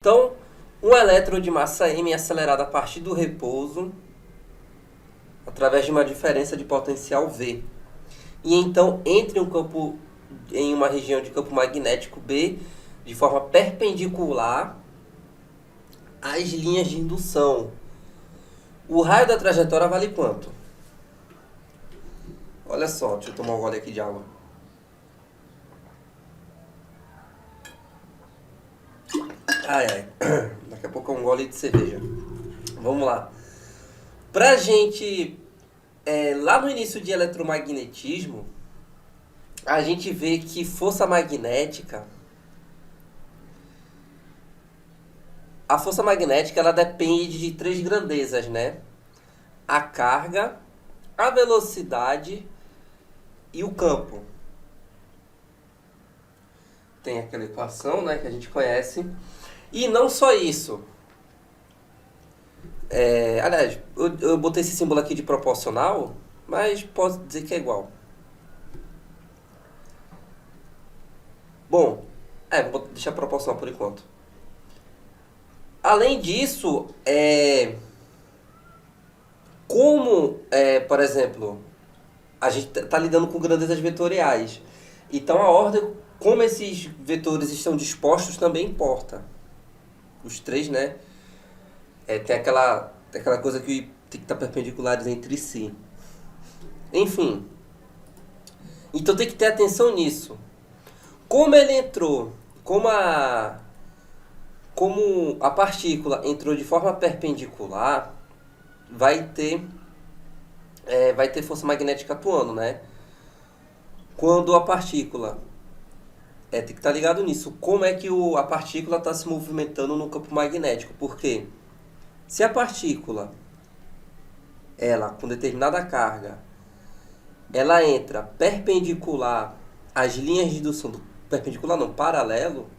Então, um elétron de massa m é acelerado a partir do repouso através de uma diferença de potencial V. E então entra em uma região de campo magnético B de forma perpendicular às linhas de indução. O raio da trajetória vale quanto? Olha só, deixa eu tomar um gole aqui de água. Ai. Daqui a pouco é um gole de cerveja. Vamos lá. Pra gente... lá no início de eletromagnetismo, a gente vê que força magnética... A força magnética, ela depende de três grandezas, né? A carga, a velocidade e o campo. Tem aquela equação, né, que a gente conhece. E não só isso. Aliás, eu botei esse símbolo aqui de proporcional, mas posso dizer que é igual. Bom, vou deixar proporcional por enquanto. Além disso, por exemplo, a gente está lidando com grandezas vetoriais. Então a ordem, como esses vetores estão dispostos, também importa. Os três, né? Tem aquela coisa que tem que estar perpendiculares entre si. Enfim. Então tem que ter atenção nisso. Como ele entrou, como a partícula entrou de forma perpendicular, vai ter força magnética atuando, né? Quando a partícula... tem que estar ligado nisso. Como é que a partícula está se movimentando no campo magnético? Porque se a partícula, ela com determinada carga, ela entra perpendicular às linhas de indução, perpendicular não, paralelo,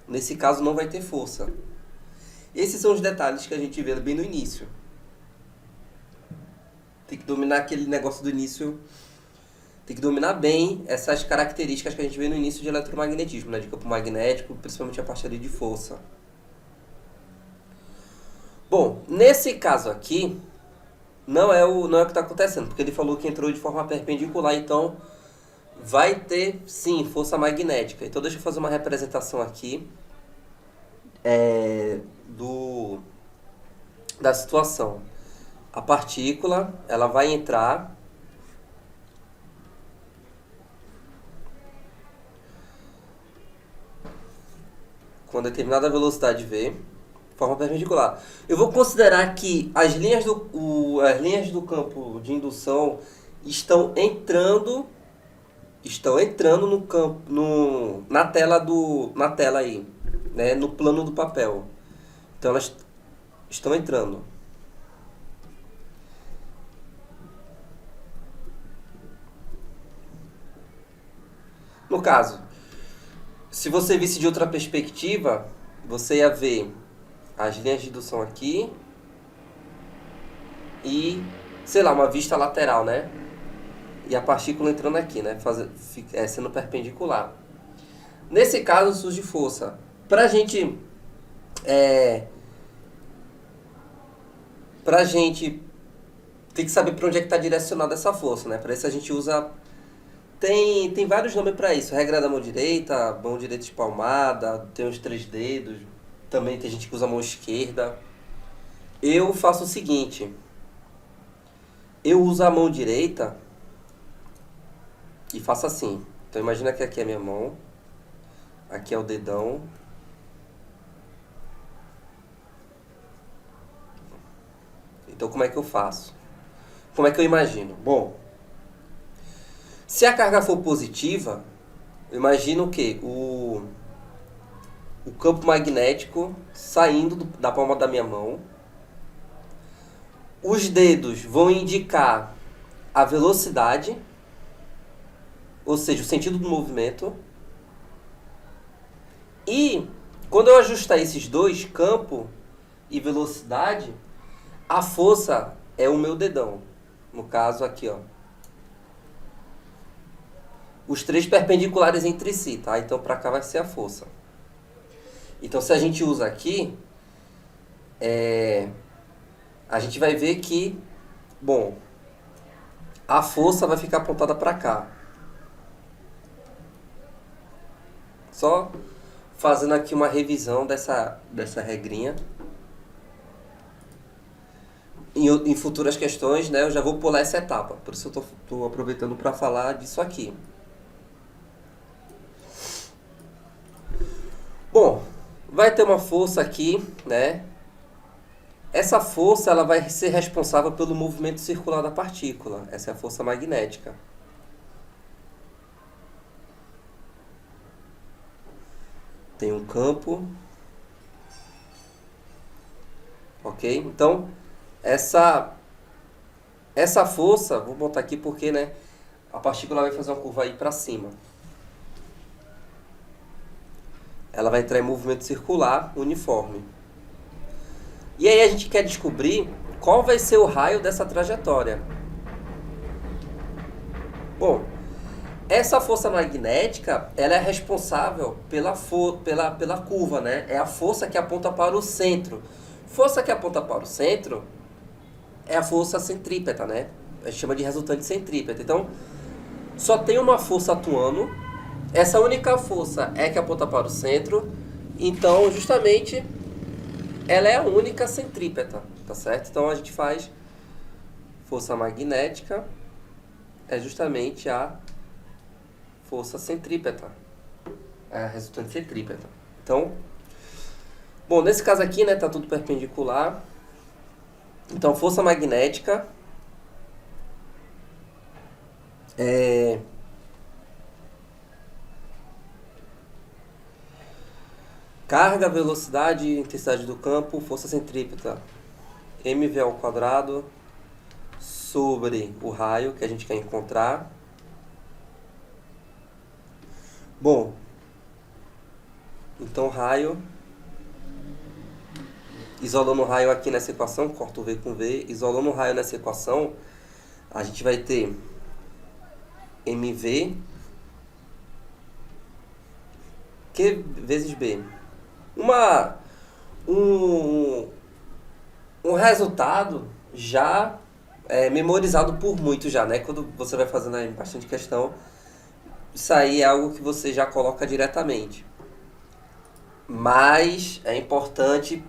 nesse caso não vai ter força. Esses são os detalhes que a gente vê bem no início. Tem que dominar aquele negócio do início. Tem que dominar bem essas características que a gente vê no início de eletromagnetismo, né? De campo magnético, principalmente a parte ali de força. Bom, nesse caso aqui, não é o que está acontecendo, porque ele falou que entrou de forma perpendicular, então vai ter, sim, força magnética. Então deixa eu fazer uma representação aqui da situação. A partícula, ela vai entrar com determinada velocidade v, de forma perpendicular. Eu vou considerar que as linhas do campo de indução estão entrando no campo, na tela aí, né, no plano do papel. Então elas estão entrando. No caso, se você visse de outra perspectiva, você ia ver as linhas de indução aqui e, sei lá, uma vista lateral, né? E a partícula entrando aqui, né? Sendo perpendicular. Nesse caso, surge força. Pra gente tem que saber para onde é que está direcionada essa força, né? Para isso a gente usa... Tem vários nomes para isso. Regra da mão direita, mão direita espalmada, tem os 3 dedos. Também tem gente que usa a mão esquerda. Eu faço o seguinte. Eu uso a mão direita e faço assim. Então imagina que aqui é a minha mão. Aqui é o dedão. Então como é que eu faço? Como é que eu imagino? Bom, se a carga for positiva, eu imagino o quê? O campo magnético saindo da palma da minha mão. Os dedos vão indicar a velocidade, ou seja, o sentido do movimento. E quando eu ajustar esses dois, campo e velocidade, a força é o meu dedão. No caso aqui, ó. Os 3 perpendiculares entre si, tá? Então pra cá vai ser a força. Então, se a gente usa aqui, a gente vai ver que, bom, a força vai ficar apontada para cá. Só fazendo aqui uma revisão dessa regrinha. Em futuras questões, né, eu já vou pular essa etapa. Por isso eu tô aproveitando para falar disso aqui. Bom, vai ter uma força aqui, né? Essa força ela vai ser responsável pelo movimento circular da partícula. Essa é a força magnética. Tem um campo. Ok? Então, essa força, vou botar aqui porque, né, a partícula vai fazer uma curva aí para cima. Ela vai entrar em movimento circular uniforme. E aí a gente quer descobrir qual vai ser o raio dessa trajetória. Bom, essa força magnética, ela é responsável pela curva, né? É a força que aponta para o centro. Força que aponta para o centro é a força centrípeta, né? A gente chama de resultante centrípeta. Então, só tem uma força atuando. Essa única força é que aponta para o centro. Então, justamente, ela é a única centrípeta, tá certo? Então, a gente faz força magnética é justamente a força centrípeta. É a resultante centrípeta. Então, bom, nesse caso aqui, né, tá tudo perpendicular. Então, força magnética é carga, velocidade, intensidade do campo, força centrípeta, mv ao quadrado sobre o raio que a gente quer encontrar. Bom, então raio, isolando o raio aqui nessa equação, corto o V com V, isolando o raio nessa equação, a gente vai ter mv Q vezes B. Um resultado já memorizado por muitos já, né? Quando você vai fazendo aí bastante questão, isso aí é algo que você já coloca diretamente. Mas é importante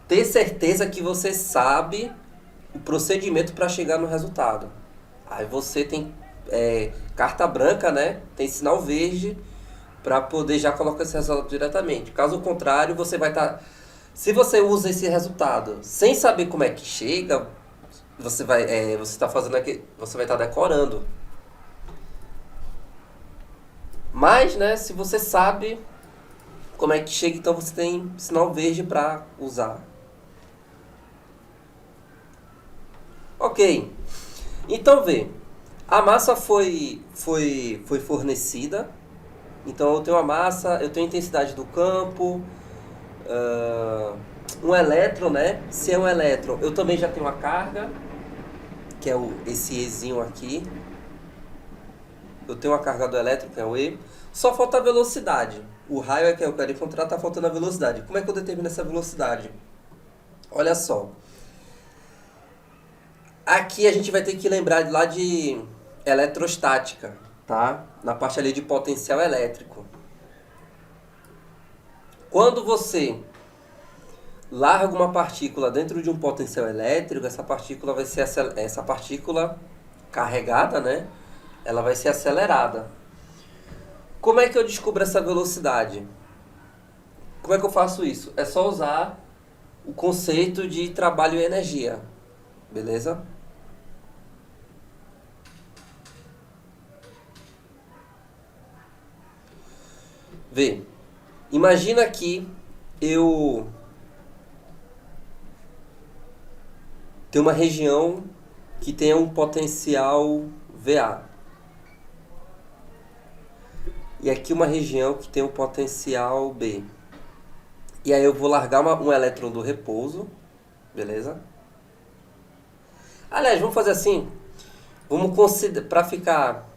ter certeza que você sabe o procedimento para chegar no resultado. Aí você tem carta branca, né? Tem sinal verde para poder já colocar esse resultado diretamente. Caso contrário, você vai estar... Se você usa esse resultado sem saber como é que chega, você vai estar fazendo aqui, você vai estar decorando. Mas, né, se você sabe como é que chega, então você tem sinal verde para usar. Ok. Então, vê. A massa foi fornecida. Então, eu tenho a massa, eu tenho a intensidade do campo, um elétron, né? Se é um elétron, eu também já tenho a carga, que é esse Ezinho aqui. Eu tenho a carga do elétron, que é o E. Só falta a velocidade. O raio é que eu quero encontrar, tá faltando a velocidade. Como é que eu determino essa velocidade? Olha só. Aqui a gente vai ter que lembrar lá de eletrostática, tá? Na parte ali de potencial elétrico. Quando você larga uma partícula dentro de um potencial elétrico, essa partícula vai ser essa partícula carregada, né? Ela vai ser acelerada. Como é que eu descubro essa velocidade? Como é que eu faço isso? É só usar o conceito de trabalho e energia. Beleza? Vê. Imagina que eu tenho uma região que tem um potencial VA. E aqui uma região que tem um potencial B. E aí eu vou largar um elétron do repouso. Beleza? Aliás, vamos fazer assim. Vamos considerar, para ficar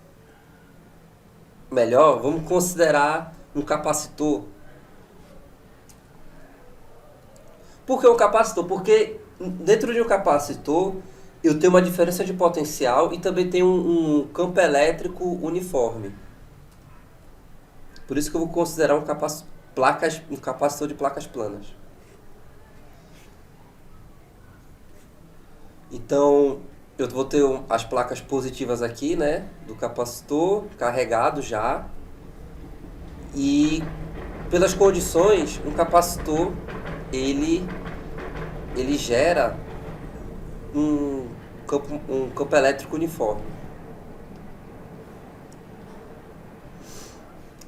melhor, vamos considerar um capacitor. Por que um capacitor? Porque dentro de um capacitor eu tenho uma diferença de potencial e também tenho um campo elétrico uniforme. Por isso que eu vou considerar um capacitor de placas planas. Então, eu vou ter as placas positivas aqui, né, do capacitor carregado já. E pelas condições, um capacitor ele gera um campo elétrico uniforme.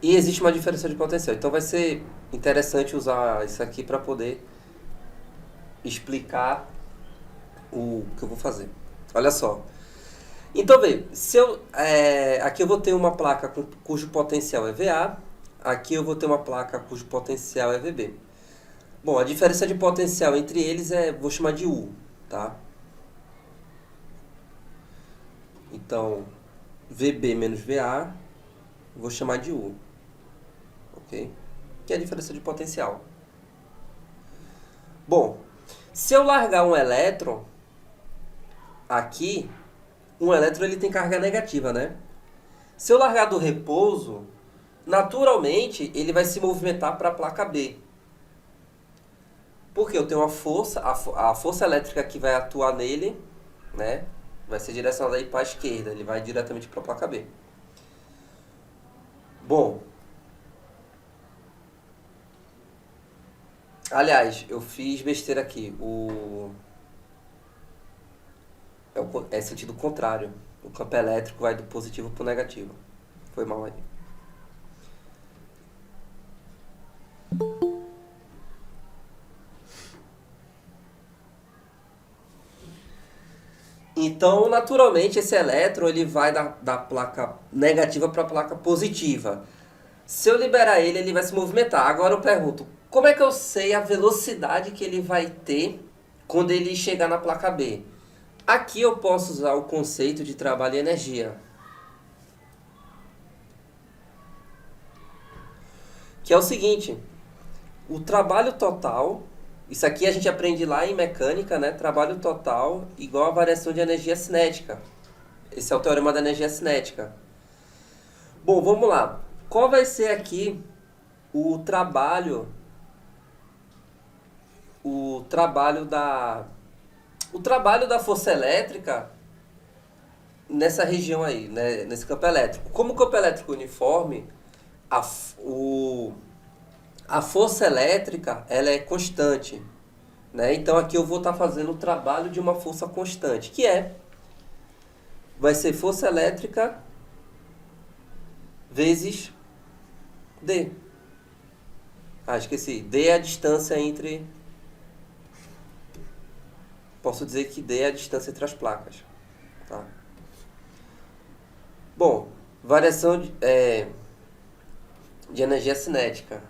E existe uma diferença de potencial. Então vai ser interessante usar isso aqui para poder explicar o que eu vou fazer. Olha só. Então, vê, aqui eu vou ter uma placa cujo potencial é VA, aqui eu vou ter uma placa cujo potencial é VB. Bom, a diferença de potencial entre eles vou chamar de U, tá? Então, VB menos VA, vou chamar de U, ok? Que é a diferença de potencial. Bom, se eu largar um elétron aqui, um elétron ele tem carga negativa, né? Se eu largar do repouso, naturalmente ele vai se movimentar para a placa B. Porque eu tenho uma força, a força elétrica que vai atuar nele, né? Vai ser direcionada aí para a esquerda, ele vai diretamente para a placa B. Bom, aliás, eu fiz besteira aqui. É sentido contrário. O campo elétrico vai do positivo para o negativo. Foi mal aí. Então, naturalmente, esse elétron ele vai da placa negativa para a placa positiva. Se eu liberar ele, ele vai se movimentar. Agora eu pergunto, como é que eu sei a velocidade que ele vai ter quando ele chegar na placa B? Aqui eu posso usar o conceito de trabalho e energia, que é o seguinte: o trabalho total, isso aqui a gente aprende lá em mecânica, né? Trabalho total igual a variação de energia cinética. Esse é o teorema da energia cinética. Bom, vamos lá. Qual vai ser aqui o trabalho da força elétrica nessa região aí, né? Nesse campo elétrico? Como o campo elétrico uniforme, a força elétrica ela é constante, né? Então aqui eu vou estar fazendo o trabalho de uma força constante, vai ser força elétrica vezes D. Esqueci. D é a distância entre... Posso dizer que D é a distância entre as placas, tá? Bom, variação de energia cinética.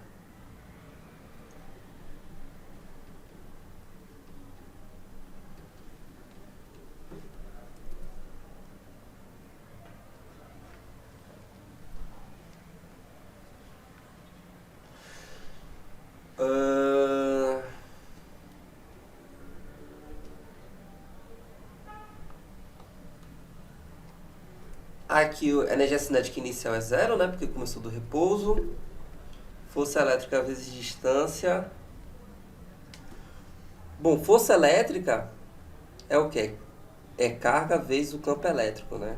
Aqui a energia cinética inicial é zero, né? Porque começou do repouso. Força elétrica vezes distância. Bom, força elétrica é o quê? É carga vezes o campo elétrico, né?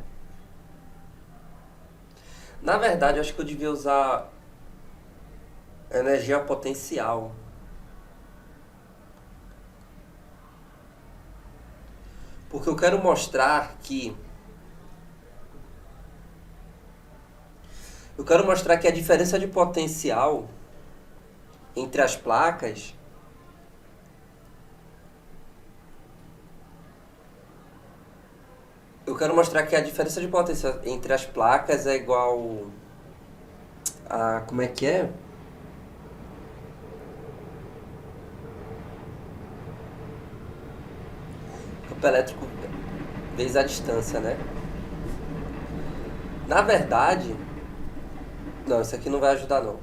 Na verdade, eu acho que eu devia usar energia potencial. Porque eu quero mostrar que a diferença de potencial entre as placas é igual a... Como é que é? Campo elétrico vezes a distância, né? Na verdade... Não, isso aqui não vai ajudar, não.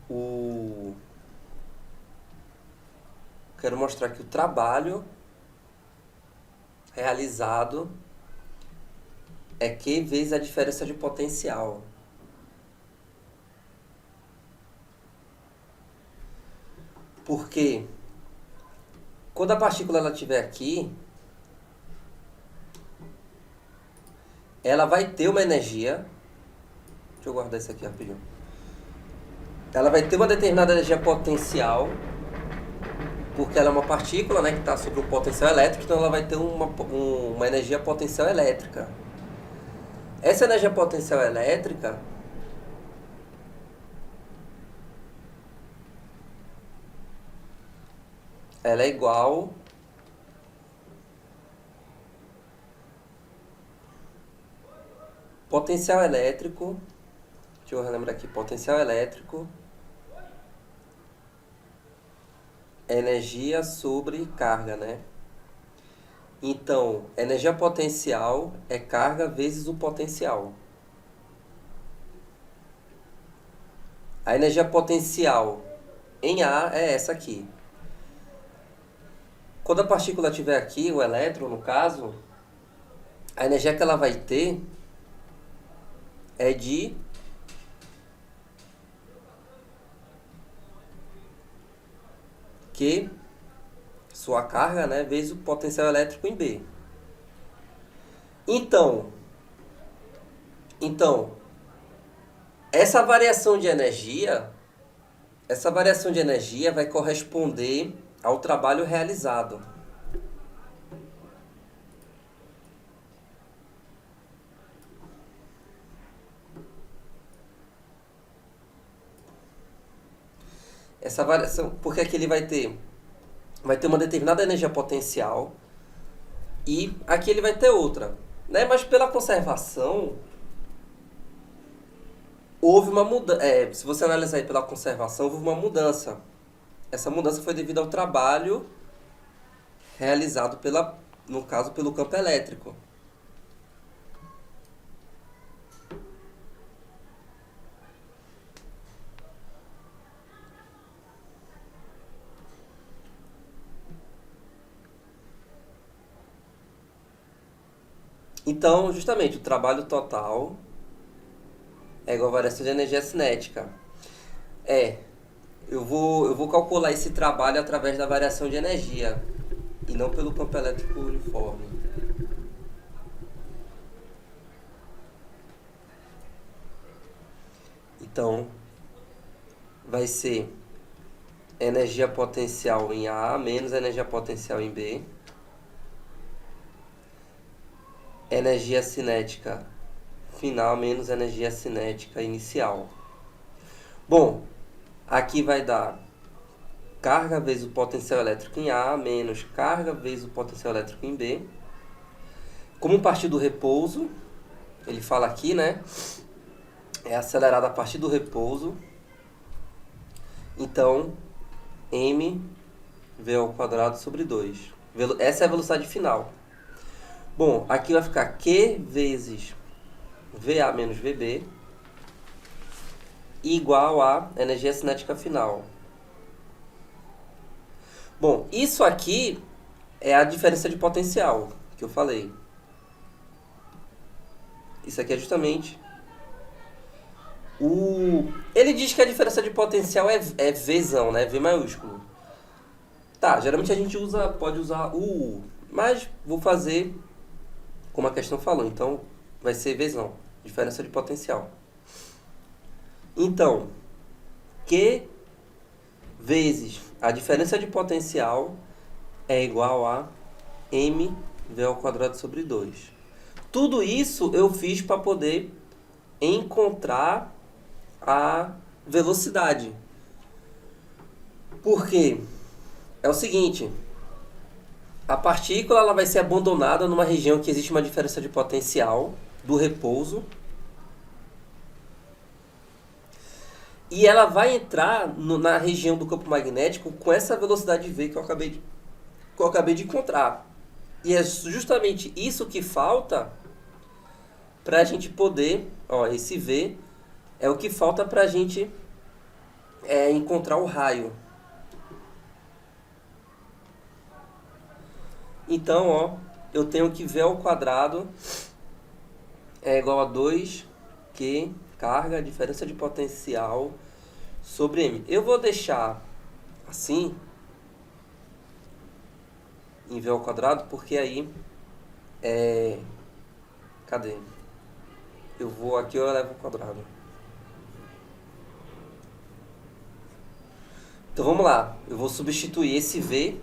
o... Quero mostrar que o trabalho realizado é Q vezes a diferença de potencial. Porque quando a partícula ela estiver aqui, ela vai ter uma energia. Deixa eu guardar isso aqui rapidinho. Ela vai ter uma determinada energia potencial, porque ela é uma partícula, né, que está sobre um potencial elétrico, então ela vai ter uma energia potencial elétrica. Essa energia potencial elétrica ela é igual potencial elétrico, deixa eu relembrar aqui, potencial elétrico, energia sobre carga, né? Então, energia potencial é carga vezes o potencial. A energia potencial em A é essa aqui. Quando a partícula estiver aqui, o elétron no caso, a energia que ela vai ter é de Q, sua carga, né, vezes o potencial elétrico em B. Então, essa variação de energia vai corresponder ao trabalho realizado. Essa variação, porque aqui ele vai ter uma determinada energia potencial e aqui ele vai ter outra, né? Mas pela conservação houve uma mudança. Se você analisar aí pela conservação, houve uma mudança. Essa mudança foi devido ao trabalho realizado no caso, pelo campo elétrico. Então, justamente, o trabalho total é igual a variação de energia cinética. Eu vou calcular esse trabalho através da variação de energia e não pelo campo elétrico uniforme. Então, vai ser energia potencial em A menos energia potencial em B. Energia cinética final menos energia cinética inicial. Bom, aqui vai dar carga vezes o potencial elétrico em A menos carga vezes o potencial elétrico em B. Como partir do repouso, ele fala aqui, né? É acelerado a partir do repouso. Então, m v ao quadrado sobre 2. Essa é a velocidade final. Bom, aqui vai ficar Q vezes VA menos VB igual a energia cinética final. Bom, isso aqui é a diferença de potencial que eu falei. Isso aqui é justamente Ele diz que a diferença de potencial é Vzão, né? V maiúsculo. Tá, geralmente a gente pode usar o U, mas vou fazer como a questão falou, então vai ser Vzão, diferença de potencial. Então, Q vezes a diferença de potencial é igual a mv ao quadrado sobre 2. Tudo isso eu fiz para poder encontrar a velocidade. Porque é o seguinte, a partícula ela vai ser abandonada numa região que existe uma diferença de potencial do repouso. E ela vai entrar na região do campo magnético com essa velocidade V que eu acabei de encontrar. E é justamente isso que falta para a gente poder... esse V é o que falta para a gente é encontrar o raio. Então, ó, eu tenho que V ao quadrado é igual a 2Q carga, diferença de potencial sobre M. Eu vou deixar assim, em V ao quadrado, porque aí é... Cadê? Eu vou aqui, eu elevo ao quadrado. Então vamos lá, eu vou substituir esse V,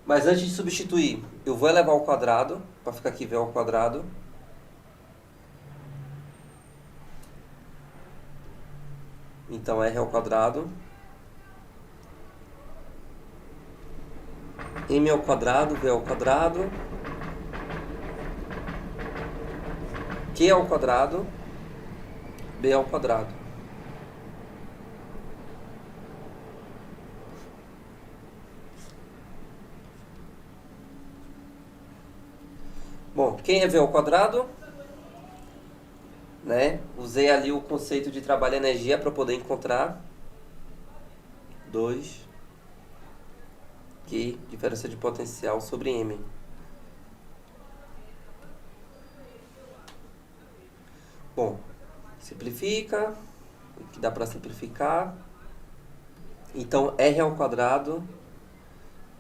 mas antes de substituir, eu vou elevar ao quadrado, para ficar aqui V ao quadrado. Então R ao quadrado. M ao quadrado, V ao quadrado. Q ao quadrado, B ao quadrado. Bom, quem é V ao quadrado? Né? Usei ali o conceito de trabalho e energia para poder encontrar 2Q, diferença de potencial sobre M. Bom, simplifica, o que dá para simplificar. Então, R ao quadrado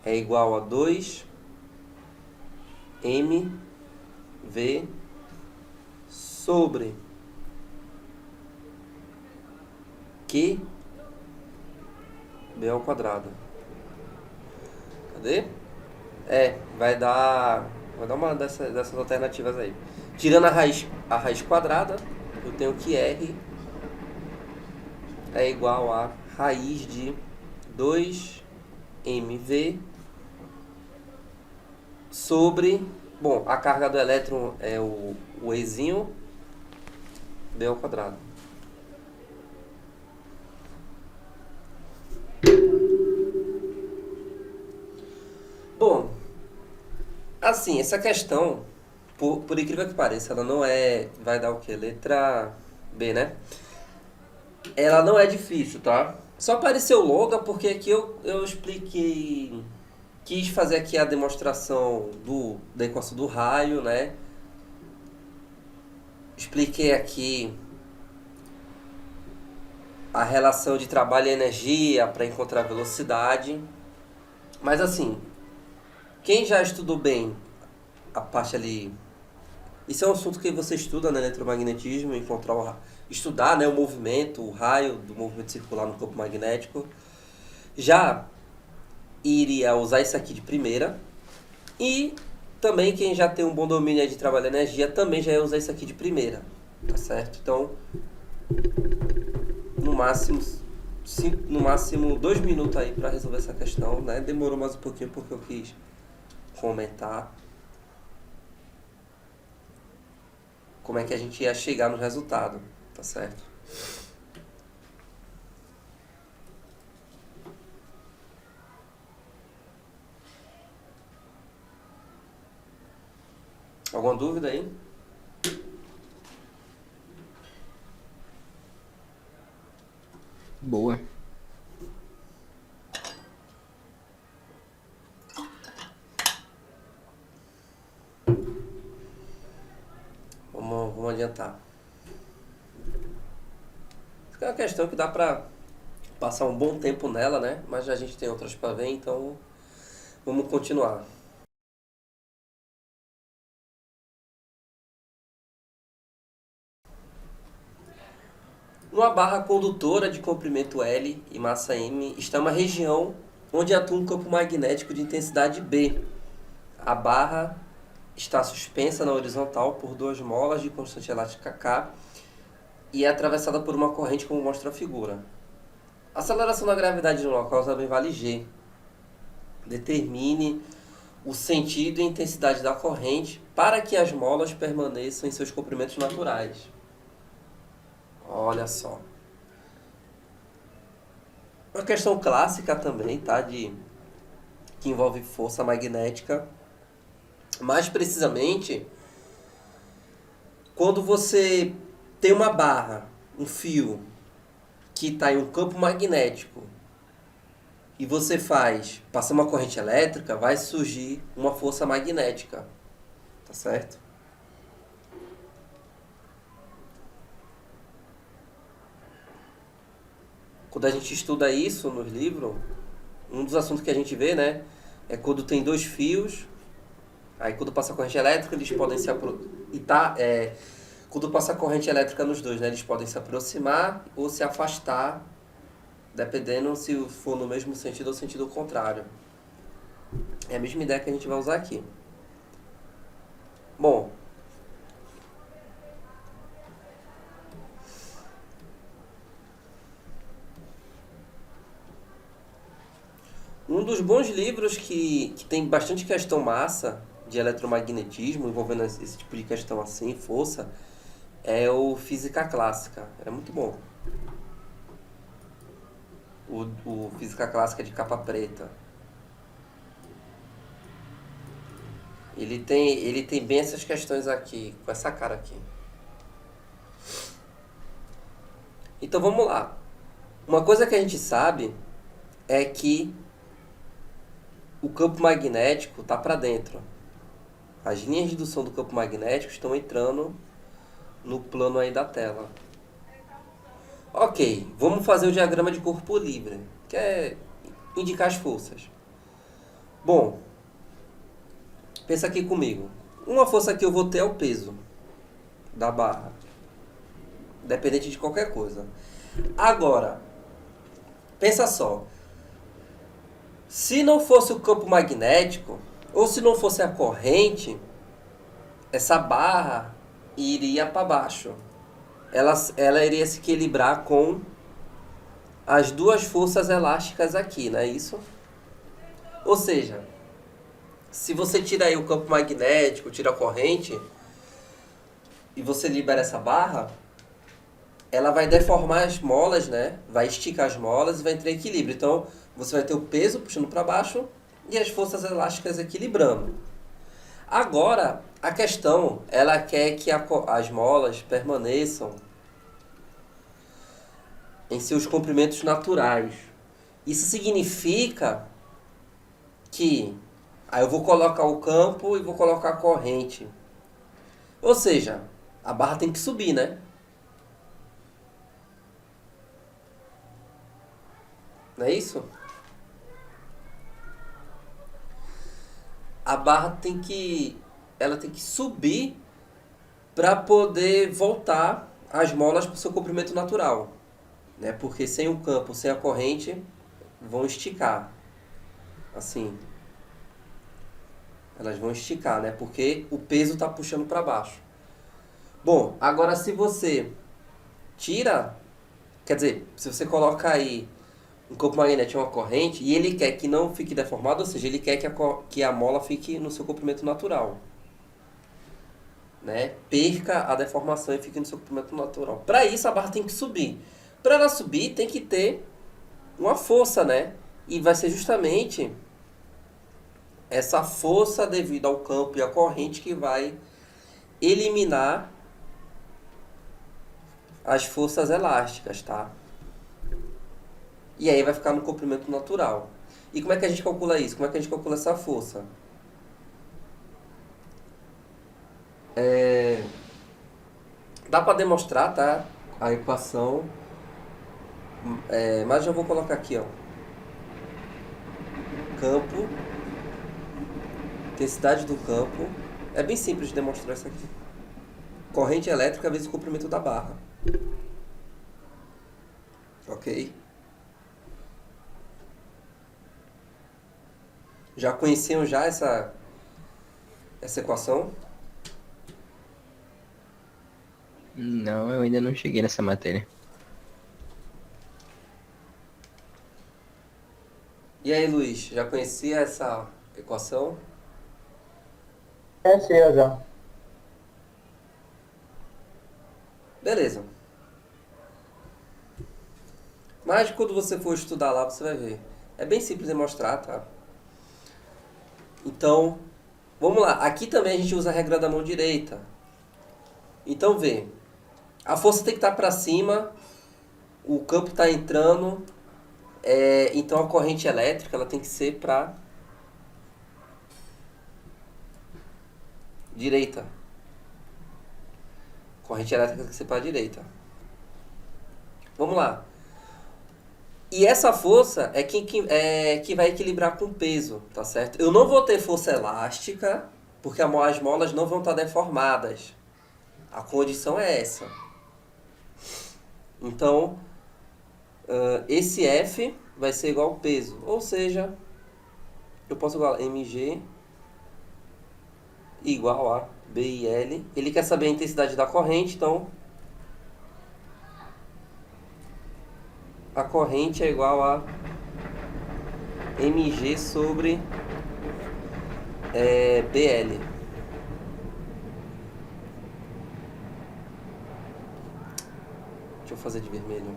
é igual a 2mv sobre Q B ao quadrado. Cadê? Vai dar uma dessas alternativas aí. Tirando a raiz quadrada, eu tenho que R é igual a raiz de 2mv sobre... Bom, a carga do elétron é o Ezinho, B ao quadrado. Bom, assim, essa questão, por incrível que pareça, ela não é... Vai dar o quê? Letra B, né? Ela não é difícil, tá? Só apareceu longa porque aqui eu expliquei... Quis fazer aqui a demonstração da equação do raio, né? Expliquei aqui a relação de trabalho e energia para encontrar velocidade. Mas assim, quem já estudou bem a parte ali... Isso é um assunto que você estuda, né, eletromagnetismo, estudar, né, o movimento, o raio do movimento circular no campo magnético. Já iria usar isso aqui de primeira. E também quem já tem um bom domínio aí de trabalho e energia também já ia usar isso aqui de primeira. Tá certo? Então, no máximo 2 minutos aí para resolver essa questão, né? Demorou mais um pouquinho porque eu quis comentar como é que a gente ia chegar no resultado, tá certo? Alguma dúvida aí? Boa. Vamos adiantar. Fica uma questão que dá pra passar um bom tempo nela, né? Mas a gente tem outras pra ver, então vamos continuar. Uma barra condutora de comprimento L e massa M está em uma região onde atua um campo magnético de intensidade B. A barra está suspensa na horizontal por 2 molas de constante elástica K e é atravessada por uma corrente como mostra a figura. A aceleração da gravidade no local também vale G. Determine o sentido e intensidade da corrente para que as molas permaneçam em seus comprimentos naturais. Olha só. Uma questão clássica também, tá? Que envolve força magnética. Mais precisamente, quando você tem uma barra, um fio, que está em um campo magnético e você passa uma corrente elétrica, vai surgir uma força magnética, tá certo? Quando a gente estuda isso nos livros, um dos assuntos que a gente vê, né, é quando tem dois fios, aí quando passa corrente elétrica, eles podem se quando passa corrente elétrica nos dois, né, eles podem se aproximar ou se afastar, dependendo se for no mesmo sentido ou sentido contrário. É a mesma ideia que a gente vai usar aqui. Bom, um dos bons livros que tem bastante questão massa de eletromagnetismo, envolvendo esse tipo de questão assim, força, é o Física Clássica. É muito bom. O Física Clássica de capa preta. Ele tem bem essas questões aqui, com essa cara aqui. Então vamos lá. Uma coisa que a gente sabe é que o campo magnético está para dentro. As linhas de indução do campo magnético estão entrando no plano aí da tela. Ok, vamos fazer o diagrama de corpo livre, que é indicar as forças. Bom, pensa aqui comigo. Uma força que eu vou ter é o peso da barra, dependente de qualquer coisa. Agora, pensa só. Se não fosse o campo magnético, ou se não fosse a corrente, essa barra iria para baixo. Ela iria se equilibrar com as duas forças elásticas aqui, não é isso? Ou seja, se você tira aí o campo magnético, tira a corrente, e você libera essa barra, ela vai deformar as molas, né? Vai esticar as molas e vai entrar em equilíbrio. Então, você vai ter o peso puxando para baixo e as forças elásticas equilibrando. Agora, a questão, ela quer que as molas permaneçam em seus comprimentos naturais. Isso significa que aí eu vou colocar o campo e vou colocar a corrente. Ou seja, a barra tem que subir, né? Não é isso? A barra ela tem que subir para poder voltar as molas para o seu comprimento natural, né? Porque sem o campo, sem a corrente, vão esticar, assim, elas vão esticar, né? Porque o peso está puxando para baixo. Bom, agora se você tira, quer dizer, se você colocar aí um campo magnético é uma corrente e ele quer que não fique deformado, ou seja, ele quer que a mola fique no seu comprimento natural, né? Perca a deformação e fique no seu comprimento natural. Para isso a barra tem que subir. Para ela subir tem que ter uma força, né? E vai ser justamente essa força devido ao campo e à corrente que vai eliminar as forças elásticas, tá? E aí vai ficar no comprimento natural. E como é que a gente calcula isso? Como é que a gente calcula essa força? Dá para demonstrar, tá? A equação. Mas já vou colocar aqui, ó. Campo. Intensidade do campo. É bem simples de demonstrar isso aqui. Corrente elétrica vezes o comprimento da barra. Ok? Já conheciam já essa equação? Não, eu ainda não cheguei nessa matéria. E aí, Luiz, já conhecia essa equação? É, sim, eu já. Beleza. Mas quando você for estudar lá, você vai ver. É bem simples de mostrar, tá? Então, vamos lá. Aqui também a gente usa a regra da mão direita. Então, vê. A força tem que estar para cima, o campo está entrando, então a corrente elétrica ela tem que ser para direita. Corrente elétrica tem que ser para a direita. Vamos lá. E essa força é que vai equilibrar com o peso, tá certo? Eu não vou ter força elástica, porque as molas não vão estar deformadas. A condição é essa. Então, esse F vai ser igual ao peso. Ou seja, eu posso igualar mg igual a BIL. Ele quer saber a intensidade da corrente, então a corrente é igual a mg sobre BL. Deixa eu fazer de vermelho.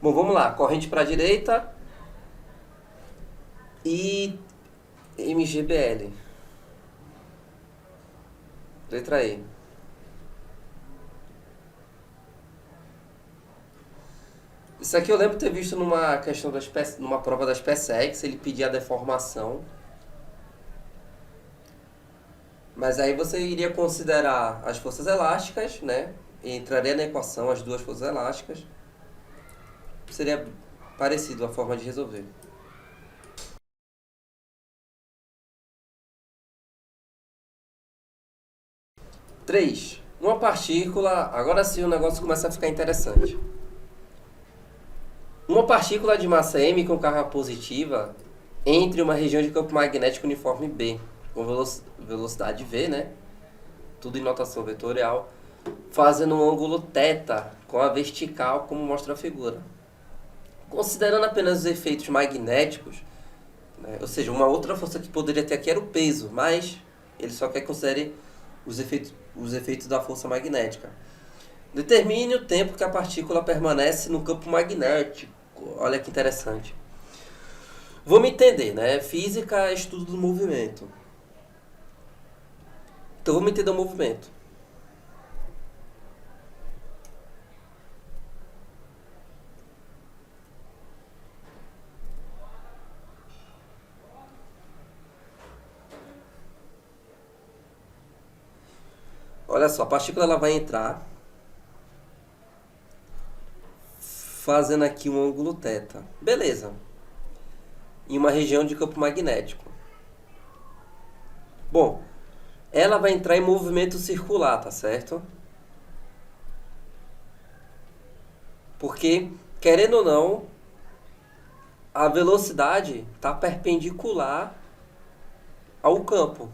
Bom, vamos lá. Corrente para a direita e MGBL. Letra E. Isso aqui eu lembro de ter visto numa questão numa prova da SpaceX, ele pedia a deformação. Mas aí você iria considerar as forças elásticas, né? E entraria na equação as duas forças elásticas. Seria parecido a forma de resolver. Três. Uma partícula, agora sim o negócio começa a ficar interessante. Uma partícula de massa m com carga positiva entre uma região de campo magnético uniforme B, com velocidade v, né? Tudo em notação vetorial, fazendo um ângulo θ com a vertical, como mostra a figura. Considerando apenas os efeitos magnéticos, né? Ou seja, uma outra força que poderia ter aqui era o peso, mas ele só quer que considere os efeitos da força magnética. Determine o tempo que a partícula permanece no campo magnético. Olha que interessante. Vamos entender, né? Física é estudo do movimento. Então vamos entender o movimento. Olha só, a partícula ela vai entrar fazendo aqui um ângulo θ. Beleza. Em uma região de campo magnético. Bom, ela vai entrar em movimento circular, tá certo? Porque, querendo ou não, a velocidade está perpendicular ao campo.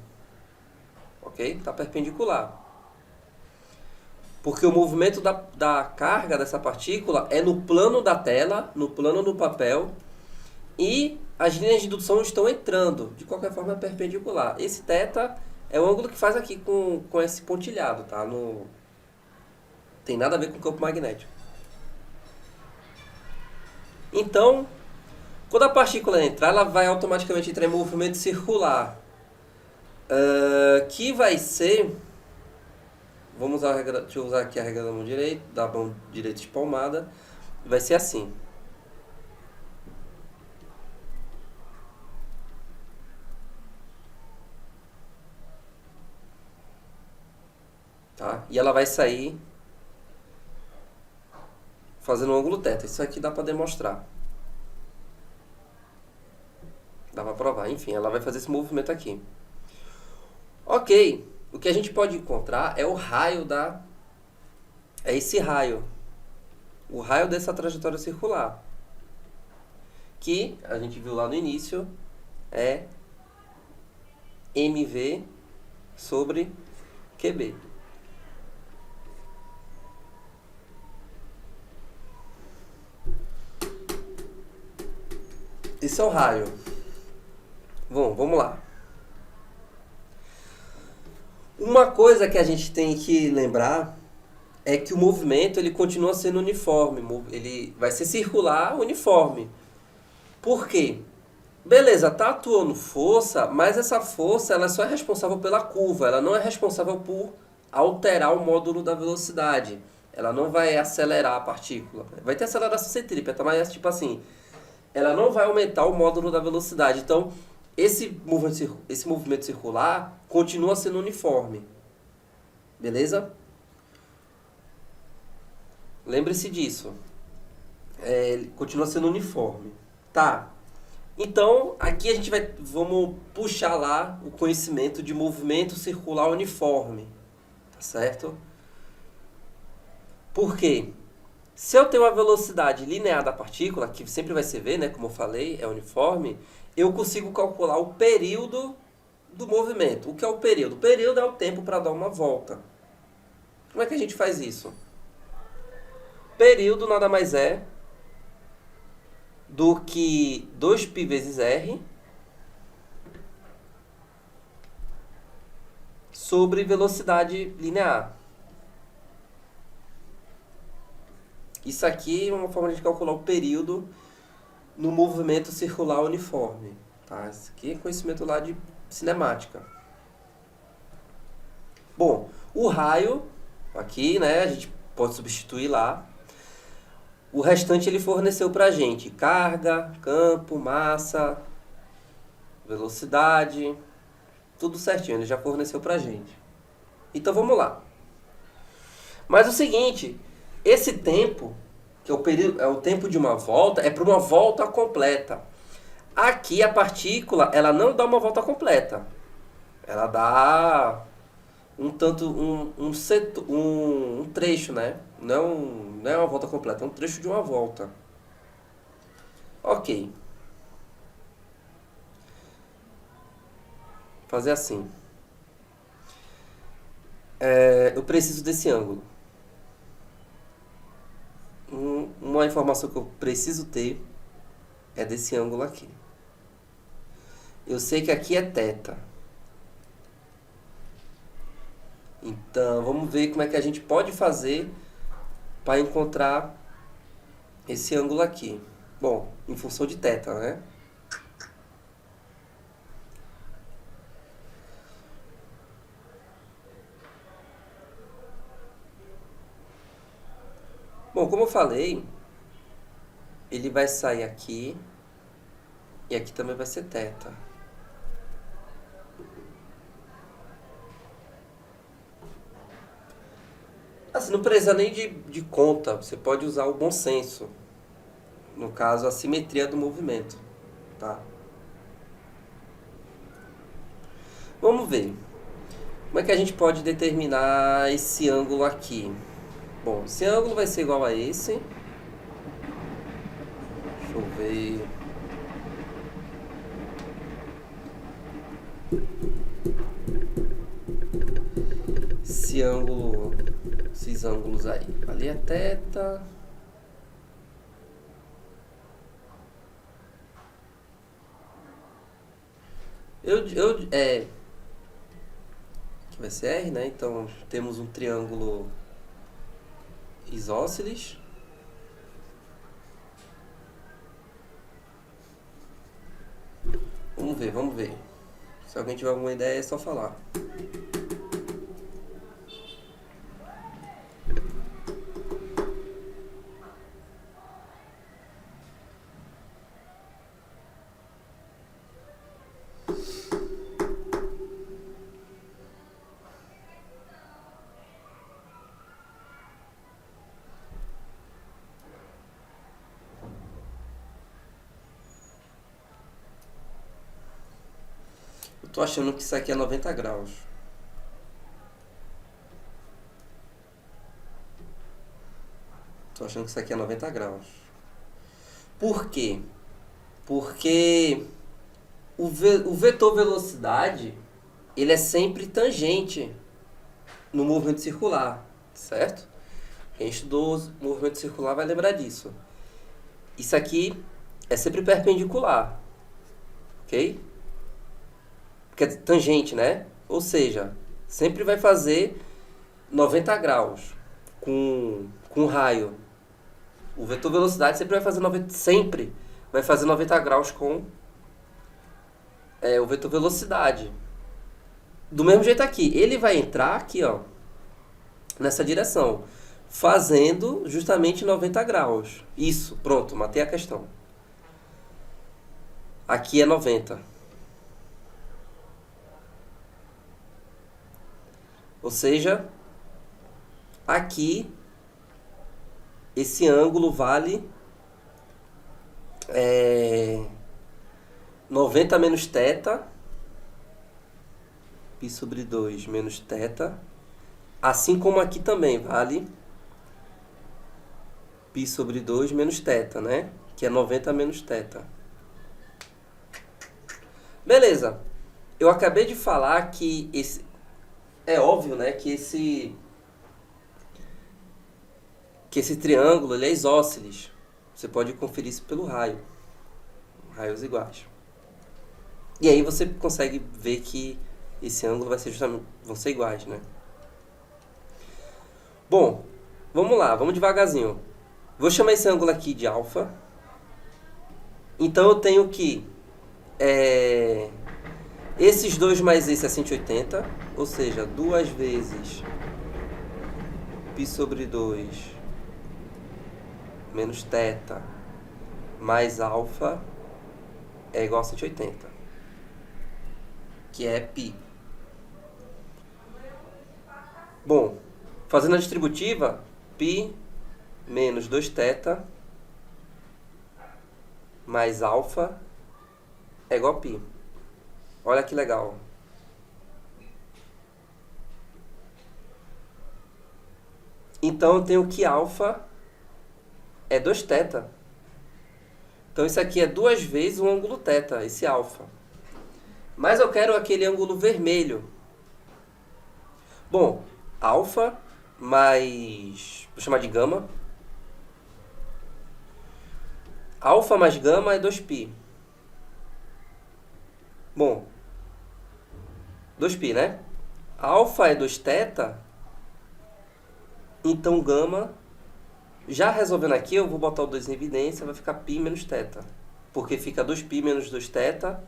Ok? Está perpendicular. Porque o movimento da carga dessa partícula é no plano da tela, no plano do papel, e as linhas de indução estão entrando. De qualquer forma, é perpendicular. Esse θ é o ângulo que faz aqui com esse pontilhado, tá? Tem nada a ver com o campo magnético. Então, quando a partícula entrar, ela vai automaticamente entrar em movimento circular. Que vai ser... Vamos usar deixa eu usar aqui a regra da mão direita espalmada. Vai ser assim. Tá? E ela vai sair fazendo um ângulo θ. Isso aqui dá para demonstrar. Dá para provar. Enfim, ela vai fazer esse movimento aqui. Ok. O que a gente pode encontrar é o raio é esse raio. O raio dessa trajetória circular. Que, a gente viu lá no início, é mv sobre qb. Esse é o raio. Bom, vamos lá. Uma coisa que a gente tem que lembrar é que o movimento ele continua sendo uniforme. Ele vai ser circular uniforme. Por quê? Beleza, tá atuando força, mas essa força ela só é responsável pela curva, ela não é responsável por alterar o módulo da velocidade. Ela não vai acelerar a partícula. Vai ter aceleração centrípeta, mas tipo assim, ela não vai aumentar o módulo da velocidade. Então, esse movimento circular continua sendo uniforme. Beleza? Lembre-se disso. Ele continua sendo uniforme. Tá. Então, aqui vamos puxar lá o conhecimento de movimento circular uniforme. Tá certo? Por quê? Se eu tenho uma velocidade linear da partícula, que sempre vai ser v, né, como eu falei, é uniforme, eu consigo calcular o período do movimento. O que é o período? O período é o tempo para dar uma volta. Como é que a gente faz isso? Período nada mais é do que 2π vezes r sobre velocidade linear. Isso aqui é uma forma de calcular o período no movimento circular uniforme. Tá? Isso aqui é conhecimento lá de cinemática. Bom, o raio, aqui, né, a gente pode substituir lá. O restante ele forneceu pra gente carga, campo, massa, velocidade, tudo certinho, ele já forneceu pra gente. Então vamos lá. Mas o seguinte, esse tempo, que é o tempo de uma volta, é para uma volta completa. Aqui a partícula, ela não dá uma volta completa. Ela dá um trecho, né? Não é uma volta completa, é um trecho de uma volta. Ok. Fazer assim. Eu preciso desse ângulo. Uma informação que eu preciso ter é desse ângulo aqui. Eu sei que aqui é θ. Então, vamos ver como é que a gente pode fazer para encontrar esse ângulo aqui. Bom, em função de θ, né? Bom, como eu falei, ele vai sair aqui e aqui também vai ser θ. Assim, não precisa nem de conta, você pode usar o bom senso. No caso, a simetria do movimento. Tá? Vamos ver. Como é que a gente pode determinar esse ângulo aqui? Bom, esse ângulo vai ser igual a esse. Deixa eu ver. Esses ângulos aí. Ali é θ. Aqui vai ser R, né? Então temos um triângulo isósceles. Vamos ver. Se alguém tiver alguma ideia é só falar. Eu tô achando que isso aqui é 90 graus. Tô achando que isso aqui é 90 graus. Por quê? Porque o vetor velocidade, ele é sempre tangente no movimento circular, certo? Quem estudou o movimento circular vai lembrar disso. Isso aqui é sempre perpendicular, ok? Porque é tangente, né? Ou seja, sempre vai fazer 90 graus com raio. O vetor velocidade sempre vai fazer 90 graus com é o vetor velocidade. Do mesmo jeito aqui, ele vai entrar aqui, ó, nessa direção, fazendo justamente 90 graus. Isso, pronto, matei a questão. Aqui é 90. Ou seja, aqui esse ângulo vale 90 menos θ, π sobre 2 menos θ, assim como aqui também vale π sobre 2 menos θ, né? Que é 90 menos θ. Beleza. Eu acabei de falar que esse... É óbvio, né, que esse triângulo ele é isósceles. Você pode conferir isso pelo raio. Raios iguais. E aí você consegue ver que esse ângulo vai ser justamente, vão ser iguais, né? Bom, vamos lá, vamos devagarzinho. Vou chamar esse ângulo aqui de alfa. Então eu tenho que esses 2 mais esse é 180, ou seja, 2 vezes π sobre 2 menos θ mais alfa é igual a 180, que é π. Bom, fazendo a distributiva, π menos 2θ mais alfa é igual a π. Olha que legal. Então eu tenho que alfa é 2θ. Então isso aqui é 2 vezes o ângulo θ, esse alfa. Mas eu quero aquele ângulo vermelho. Bom, alfa mais... vou chamar de gama. Alfa mais gama é 2π. Bom, 2π, né? Alfa é 2θ, então gama, já resolvendo aqui, eu vou botar o 2 em evidência, vai ficar π menos θ. Porque fica 2π menos 2θ,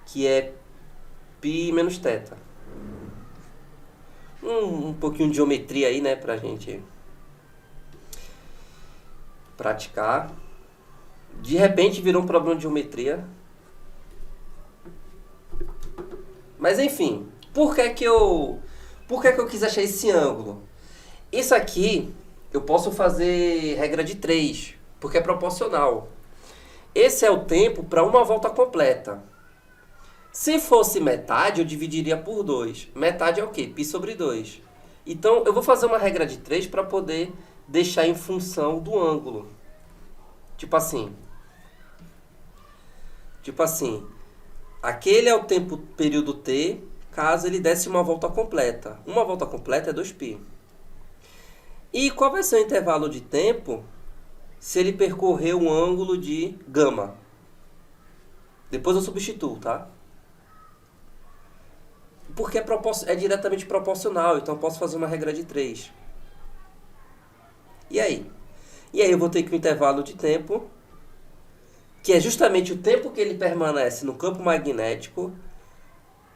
que é π menos θ. Um pouquinho de geometria aí, né, pra gente praticar. De repente virou um problema de geometria. Mas enfim, por que eu quis achar esse ângulo? Isso aqui eu posso fazer regra de 3, porque é proporcional. Esse é o tempo para uma volta completa. Se fosse metade, eu dividiria por 2. Metade é o quê? Π sobre 2. Então, eu vou fazer uma regra de 3 para poder deixar em função do ângulo. Tipo assim, aquele é o tempo período t, caso ele desse uma volta completa. Uma volta completa é 2π. E qual vai ser o intervalo de tempo se ele percorrer um ângulo de gama? Depois eu substituo, tá? Porque é diretamente proporcional, então eu posso fazer uma regra de 3. E aí? E aí eu vou ter que o intervalo de tempo, que é justamente o tempo que ele permanece no campo magnético,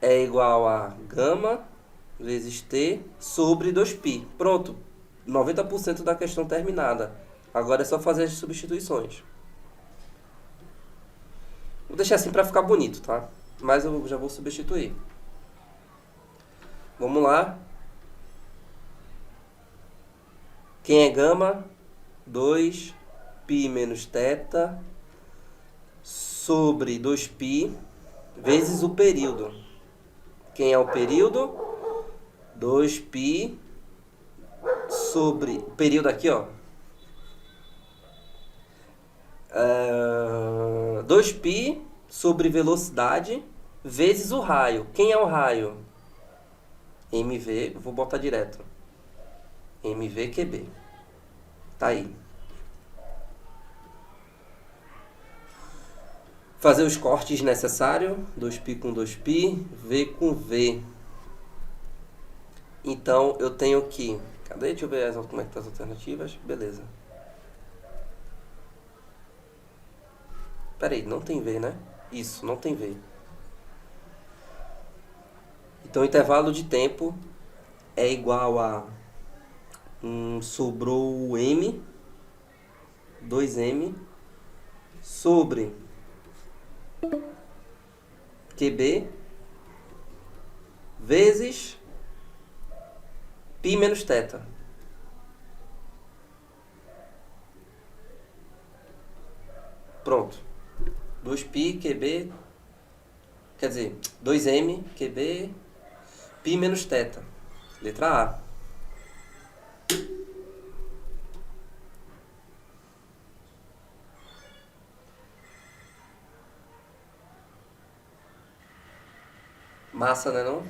é igual a gama vezes t sobre 2π. Pronto, 90% da questão terminada. Agora é só fazer as substituições. Vou deixar assim para ficar bonito, tá? Mas eu já vou substituir. Vamos lá. Quem é gama? 2π menos θ sobre 2π vezes o período. Quem é o período? 2π sobre... o período aqui, ó. 2π sobre velocidade vezes o raio. Quem é o raio? mv, vou botar direto. mvqb. Tá aí. Fazer os cortes necessários. 2π com 2π, v com v. Então, eu tenho que... cadê? Deixa eu ver como é que tá as alternativas. Beleza. Peraí, não tem v, né? Isso, não tem v. Então, o intervalo de tempo é igual a sobrou m, 2m, sobre QB vezes π menos θ. Pronto. 2π QB, quer dizer, 2m QB π menos θ. Letra A. Massa, né não?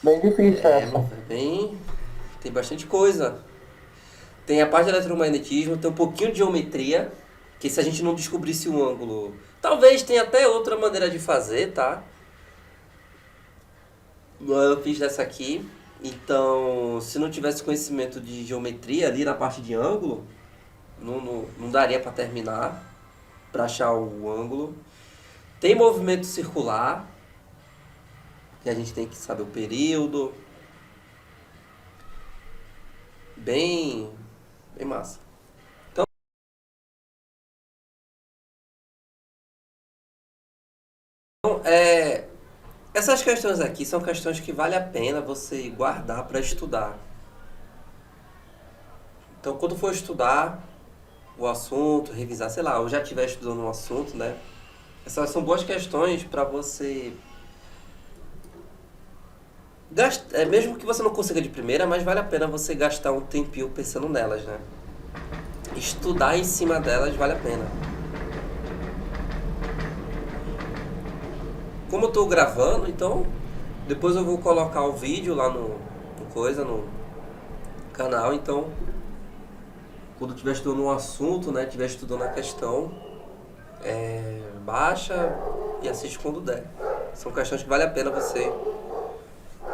Bem difícil essa. Bem, tem bastante coisa. Tem a parte de eletromagnetismo, tem um pouquinho de geometria, que se a gente não descobrisse o ângulo, talvez tenha até outra maneira de fazer, tá? Eu fiz dessa aqui, então se não tivesse conhecimento de geometria ali na parte de ângulo, não daria para terminar, para achar o ângulo. Tem movimento circular, que a gente tem que saber o período. Bem massa. Então, essas questões aqui são questões que vale a pena você guardar para estudar. Então, quando for estudar o assunto, revisar, sei lá, ou já estiver estudando um assunto, né? Essas são boas questões para você mesmo que você não consiga de primeira, mas vale a pena você gastar um tempinho pensando nelas, né? Estudar em cima delas vale a pena. Como eu tô gravando, então depois eu vou colocar o vídeo lá no canal, então quando estiver estudando um assunto, né, estiver estudando a questão, baixa e assiste quando der. São questões que vale a pena você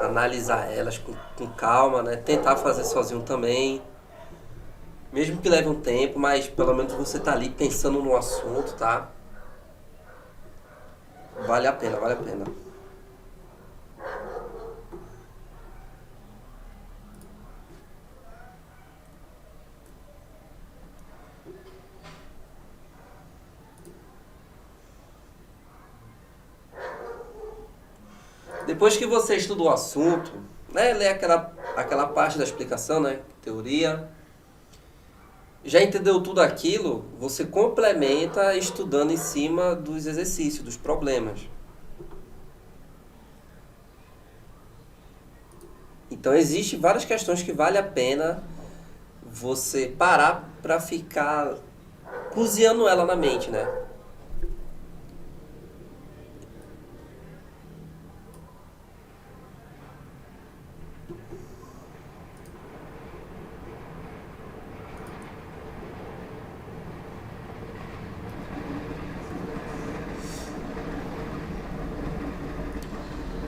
analisar elas com calma, né? Tentar fazer sozinho também. Mesmo que leve um tempo, mas pelo menos você tá ali pensando no assunto, tá? Vale a pena, vale a pena. Depois que você estuda o assunto, né, lê aquela parte da explicação, né, teoria, já entendeu tudo aquilo, você complementa estudando em cima dos exercícios, dos problemas. Então, existem várias questões que vale a pena você parar para ficar cozinhando ela na mente, né?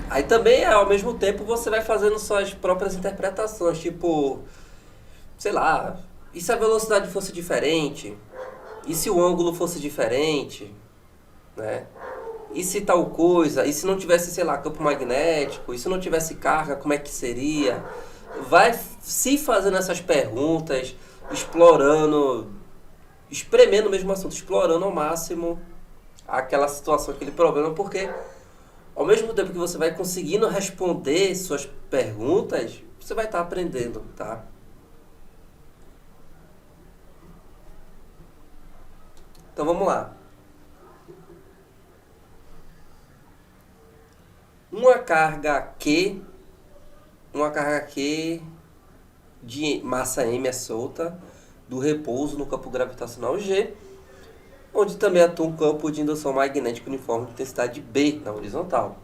Aí também, ao mesmo tempo, você vai fazendo suas próprias interpretações, tipo, sei lá, e se a velocidade fosse diferente? E se o ângulo fosse diferente? Né? E se tal coisa? E se não tivesse, sei lá, campo magnético? E se não tivesse carga, como é que seria? Vai se fazendo essas perguntas, explorando, espremendo o mesmo assunto, explorando ao máximo aquela situação, aquele problema, porque ao mesmo tempo que você vai conseguindo responder suas perguntas, você vai estar aprendendo, tá? Então vamos lá. Uma carga Q de massa M é solta do repouso no campo gravitacional G, onde também atua um campo de indução magnética uniforme de intensidade B na horizontal.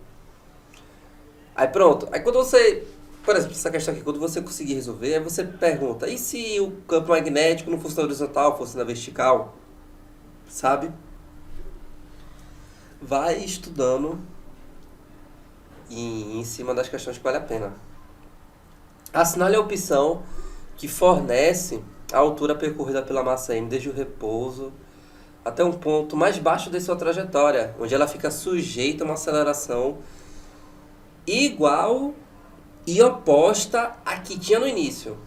Aí pronto, aí quando você, por exemplo, essa questão aqui, quando você conseguir resolver, aí você pergunta, e se o campo magnético não fosse na horizontal, fosse na vertical? Sabe? Vai estudando em cima das questões que vale a pena. Assinale a opção que fornece a altura percorrida pela massa M desde o repouso até um ponto mais baixo de sua trajetória, onde ela fica sujeita a uma aceleração igual e oposta à que tinha no início.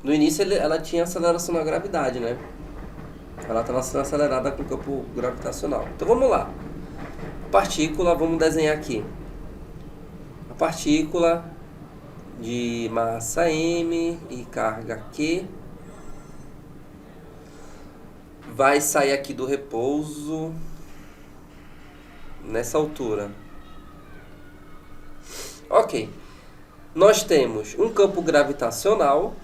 No início ela tinha aceleração na gravidade, né? Ela estava sendo acelerada com o campo gravitacional. Então vamos lá. Partícula, vamos desenhar aqui. A partícula de massa M e carga Q vai sair aqui do repouso nessa altura. Ok. Nós temos um campo gravitacional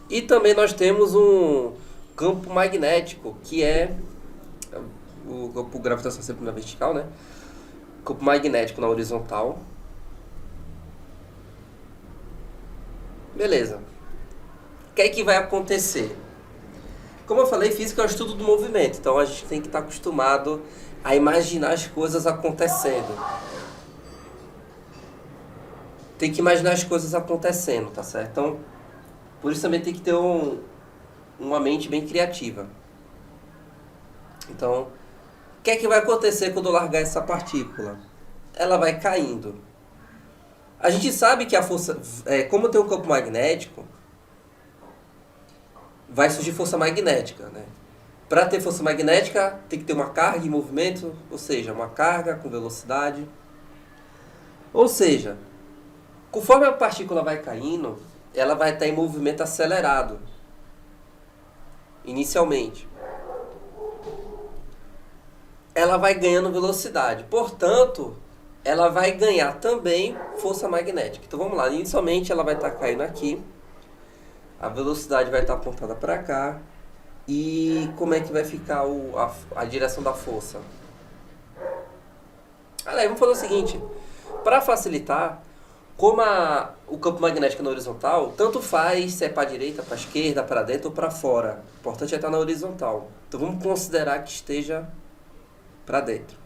e também nós temos um campo magnético, que é o campo gravitacional sempre na vertical, né? Campo magnético na horizontal. Beleza. O que é que vai acontecer? Como eu falei, física é o estudo do movimento, então a gente tem que estar acostumado a imaginar as coisas acontecendo. Tem que imaginar as coisas acontecendo, tá certo? Então, por isso também tem que ter uma mente bem criativa. Então, o que é que vai acontecer quando eu largar essa partícula? Ela vai caindo. A gente sabe que a força, como tem um campo magnético, vai surgir força magnética, né? Para ter força magnética, tem que ter uma carga em movimento, ou seja, uma carga com velocidade. Ou seja, conforme a partícula vai caindo, ela vai estar em movimento acelerado, inicialmente. Ela vai ganhando velocidade, portanto, ela vai ganhar também força magnética. Então vamos lá, inicialmente ela vai estar caindo aqui, a velocidade vai estar apontada para cá, e como é que vai ficar a direção da força? Aliás, vamos fazer o seguinte, para facilitar, como o campo magnético é na horizontal, tanto faz se é para a direita, para a esquerda, para dentro ou para fora. O importante é estar na horizontal. Então vamos considerar que esteja para dentro.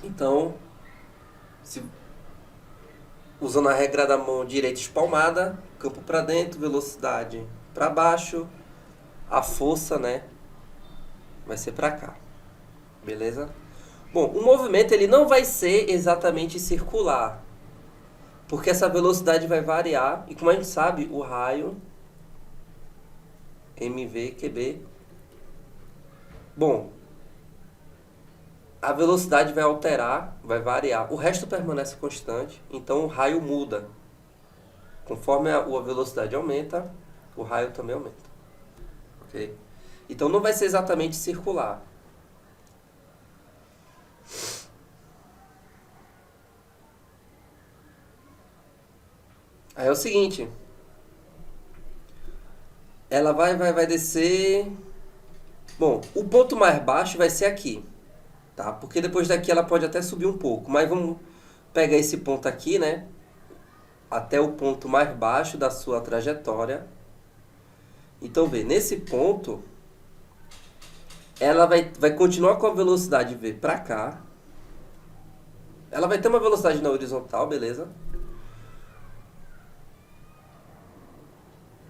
Então, usando a regra da mão direita espalmada, campo para dentro, velocidade para baixo, a força, né, vai ser para cá. Beleza? Bom, o movimento ele não vai ser exatamente circular, porque essa velocidade vai variar, e como a gente sabe, o raio mv/qb, bom, a velocidade vai alterar, vai variar, o resto permanece constante, então o raio muda. Conforme a velocidade aumenta, o raio também aumenta. Ok? Então não vai ser exatamente circular. Aí é o seguinte, ela vai descer. Bom, o ponto mais baixo vai ser aqui, tá? Porque depois daqui ela pode até subir um pouco, mas vamos pegar esse ponto aqui, né? Até o ponto mais baixo da sua trajetória. Então, vê, nesse ponto, ela vai continuar com a velocidade V para cá. Ela vai ter uma velocidade na horizontal, beleza?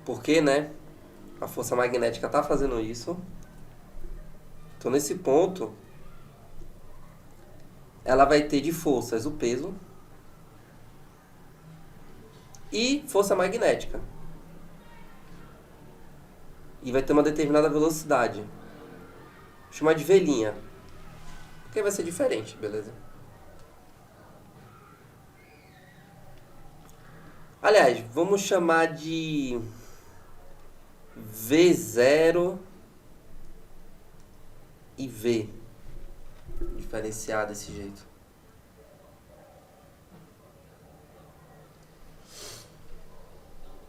Porque, né? A força magnética está fazendo isso. Então, nesse ponto, ela vai ter de forças o peso e força magnética. E vai ter uma determinada velocidade. Vou chamar de velhinha. Porque vai ser diferente, beleza? Aliás, vamos chamar de V0 e V. Diferenciar desse jeito.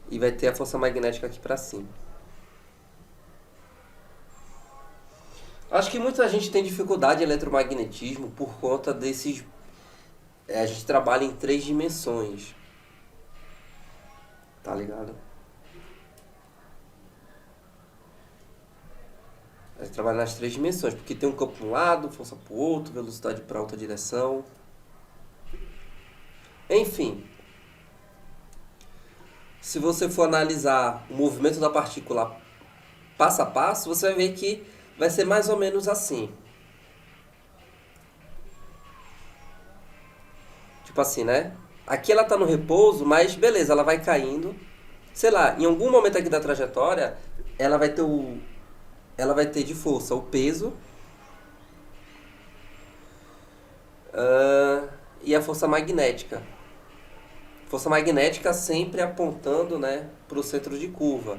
E vai ter a força magnética aqui pra cima. Acho que muita gente tem dificuldade em eletromagnetismo por conta desses... a gente trabalha em 3 dimensões. Tá ligado? Vai trabalhar nas 3 dimensões, porque tem um campo para um lado, força para o outro, velocidade para outra direção. Enfim, se você for analisar o movimento da partícula passo a passo, você vai ver que vai ser mais ou menos assim. Tipo assim, né? Aqui ela está no repouso, mas beleza, ela vai caindo. Sei lá, em algum momento aqui da trajetória, ela vai ter de força o peso e a força magnética. Força magnética sempre apontando, né, para o centro de curva.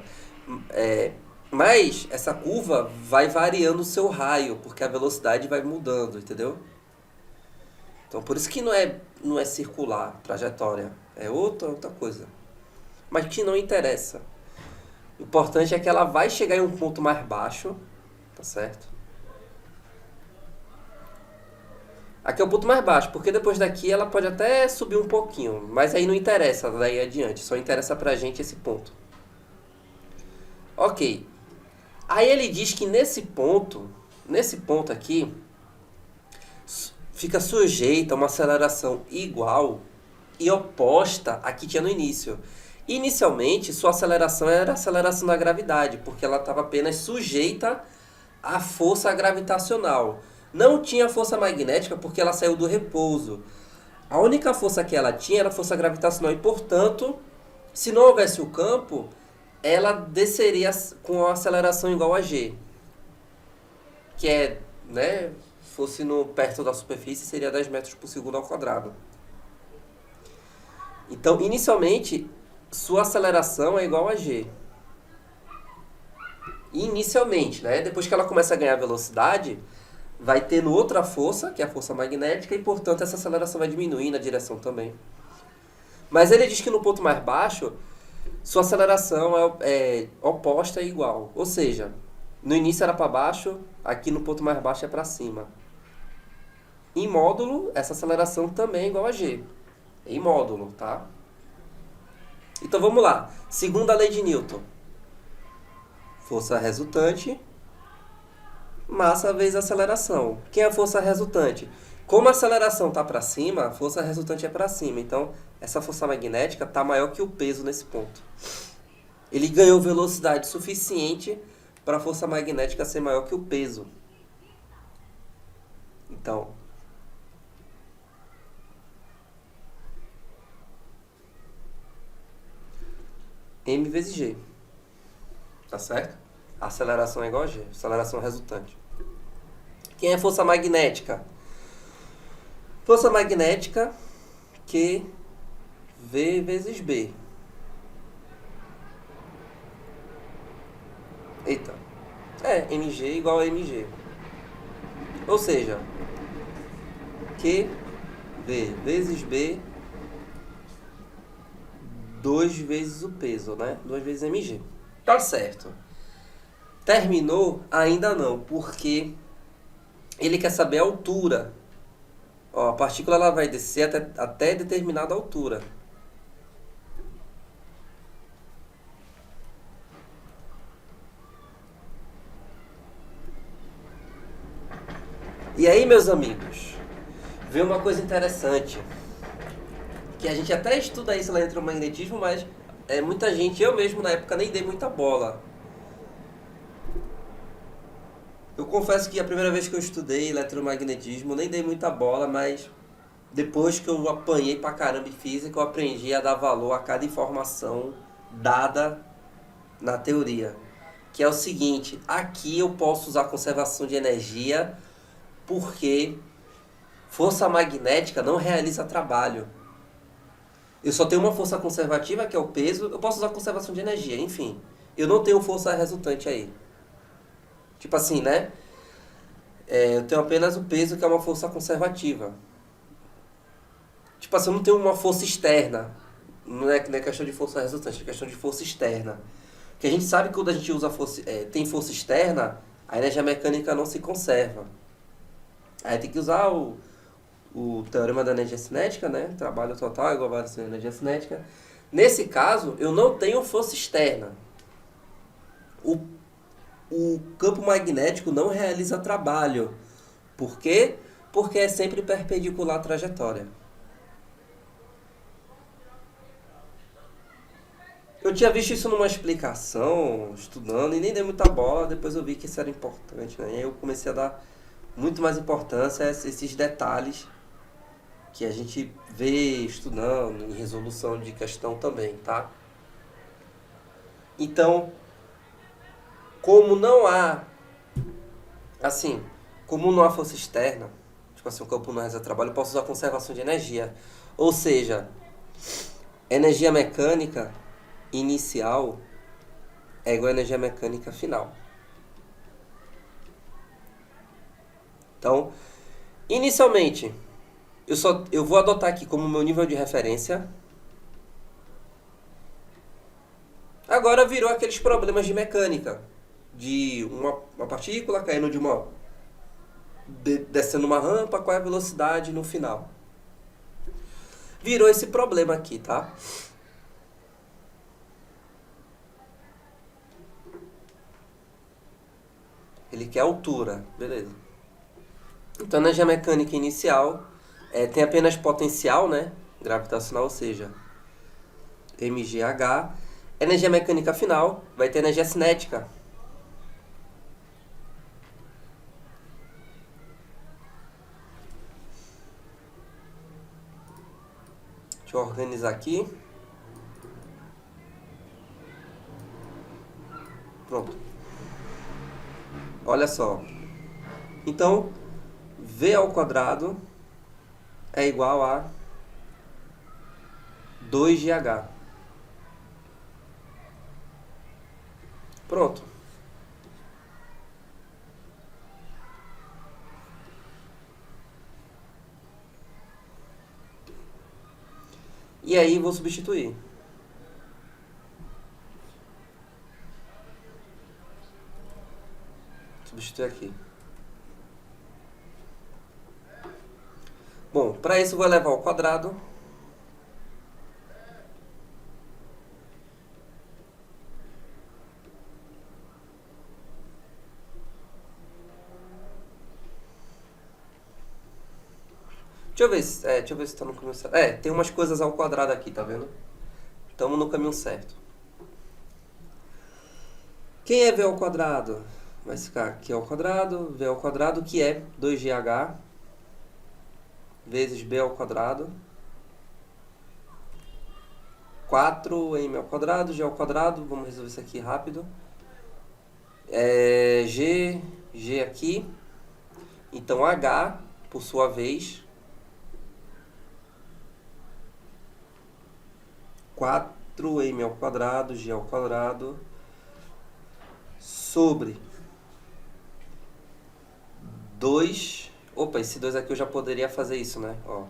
Mas essa curva vai variando o seu raio, porque a velocidade vai mudando, entendeu? Então por isso que não é circular a trajetória, é outra coisa. Mas que não interessa. O importante é que ela vai chegar em um ponto mais baixo, tá certo? Aqui é o ponto mais baixo, porque depois daqui ela pode até subir um pouquinho, mas aí não interessa daí adiante, só interessa pra gente esse ponto. Ok. Aí ele diz que nesse ponto aqui, fica sujeita a uma aceleração igual e oposta à que tinha no início. Inicialmente, sua aceleração era a aceleração da gravidade, porque ela estava apenas sujeita à força gravitacional. Não tinha força magnética porque ela saiu do repouso. A única força que ela tinha era a força gravitacional e, portanto, se não houvesse o campo, ela desceria com a aceleração igual a g. Que é, né, fosse perto da superfície, seria 10 metros por segundo ao quadrado. Então, inicialmente, sua aceleração é igual a g. Inicialmente, né? Depois que ela começa a ganhar velocidade, vai tendo outra força, que é a força magnética, e, portanto, essa aceleração vai diminuir na direção também. Mas ele diz que no ponto mais baixo, sua aceleração é oposta e igual. Ou seja, no início era para baixo, aqui no ponto mais baixo é para cima. Em módulo, essa aceleração também é igual a g. Em módulo, tá? Então vamos lá. Segunda lei de Newton. Força resultante, massa vezes aceleração. Quem é a força resultante? Como a aceleração está para cima, a força resultante é para cima. Então, essa força magnética está maior que o peso nesse ponto. Ele ganhou velocidade suficiente para a força magnética ser maior que o peso. Então, m vezes g. Tá certo? A aceleração é igual a g. Aceleração resultante. Quem é força magnética? Força magnética Q V vezes B. Eita. mg igual a mg. Ou seja, Q V vezes B 2 vezes o peso, né? 2 vezes mg. Tá certo. Terminou? Ainda não, porque ele quer saber a altura. Ó, a partícula ela vai descer até determinada altura. E aí, meus amigos, vem uma coisa interessante, que a gente até estuda isso lá em eletromagnetismo, mas muita gente, eu mesmo na época nem dei muita bola. Eu confesso que a primeira vez que eu estudei eletromagnetismo, nem dei muita bola, mas depois que eu apanhei pra caramba em física, eu aprendi a dar valor a cada informação dada na teoria. Que é o seguinte, aqui eu posso usar conservação de energia porque força magnética não realiza trabalho. Eu só tenho uma força conservativa, que é o peso, eu posso usar conservação de energia, enfim. Eu não tenho força resultante aí. Tipo assim, né? Eu tenho apenas o peso, que é uma força conservativa. Tipo assim, eu não tenho uma força externa. Não é questão de força resultante, é questão de força externa. Porque a gente sabe que quando a gente usa tem força externa, a energia mecânica não se conserva. Aí tem que usar o teorema da energia cinética, né? Trabalho total igual a variação da energia cinética. Nesse caso, eu não tenho força externa. o campo magnético não realiza trabalho. Por quê? Porque é sempre perpendicular à trajetória. Eu tinha visto isso numa explicação, estudando, e nem dei muita bola, depois eu vi que isso era importante, né? E aí eu comecei a dar muito mais importância a esses detalhes que a gente vê estudando em resolução de questão também, tá? Então, como não há, assim, como não há força externa, tipo assim, o campo não realiza trabalho, eu posso usar conservação de energia. Ou seja, energia mecânica inicial é igual a energia mecânica final. Então, inicialmente, eu vou adotar aqui como meu nível de referência. Agora virou aqueles problemas de mecânica, de uma partícula caindo de uma descendo uma rampa, qual é a velocidade no final. Virou esse problema aqui, tá? Ele quer altura, beleza. Então, a energia mecânica inicial tem apenas potencial, né? Gravitacional, ou seja, mgh. Energia mecânica final vai ter energia cinética. Deixa eu organizar aqui. Pronto. Olha só. Então, V ao quadrado é igual a 2GH. Pronto. E aí vou substituir. Substituir aqui. Bom, para isso eu vou levar ao quadrado. Deixa eu ver se tá no caminho certo. Tem umas coisas ao quadrado aqui, tá vendo? Estamos no caminho certo. Quem é V ao quadrado? Vai ficar aqui ao quadrado, V ao quadrado, que é 2GH vezes B ao quadrado. 4M ao quadrado, G ao quadrado. Vamos resolver isso aqui rápido. G aqui. Então, H, por sua vez, 4M ao quadrado, G ao quadrado, sobre 2... Opa, esse 2 aqui eu já poderia fazer isso, né? Ó.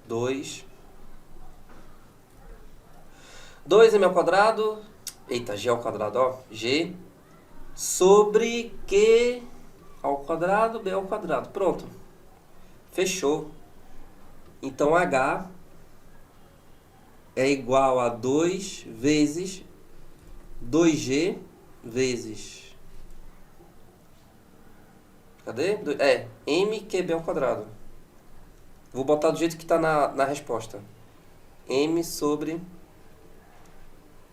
Dois M ao quadrado... Eita, G ao quadrado, ó. G sobre Q ao quadrado, B ao quadrado. Pronto. Fechou. Então, H é igual a 2 vezes 2G vezes... Cadê? MQB ao quadrado. Vou botar do jeito que está na resposta. M sobre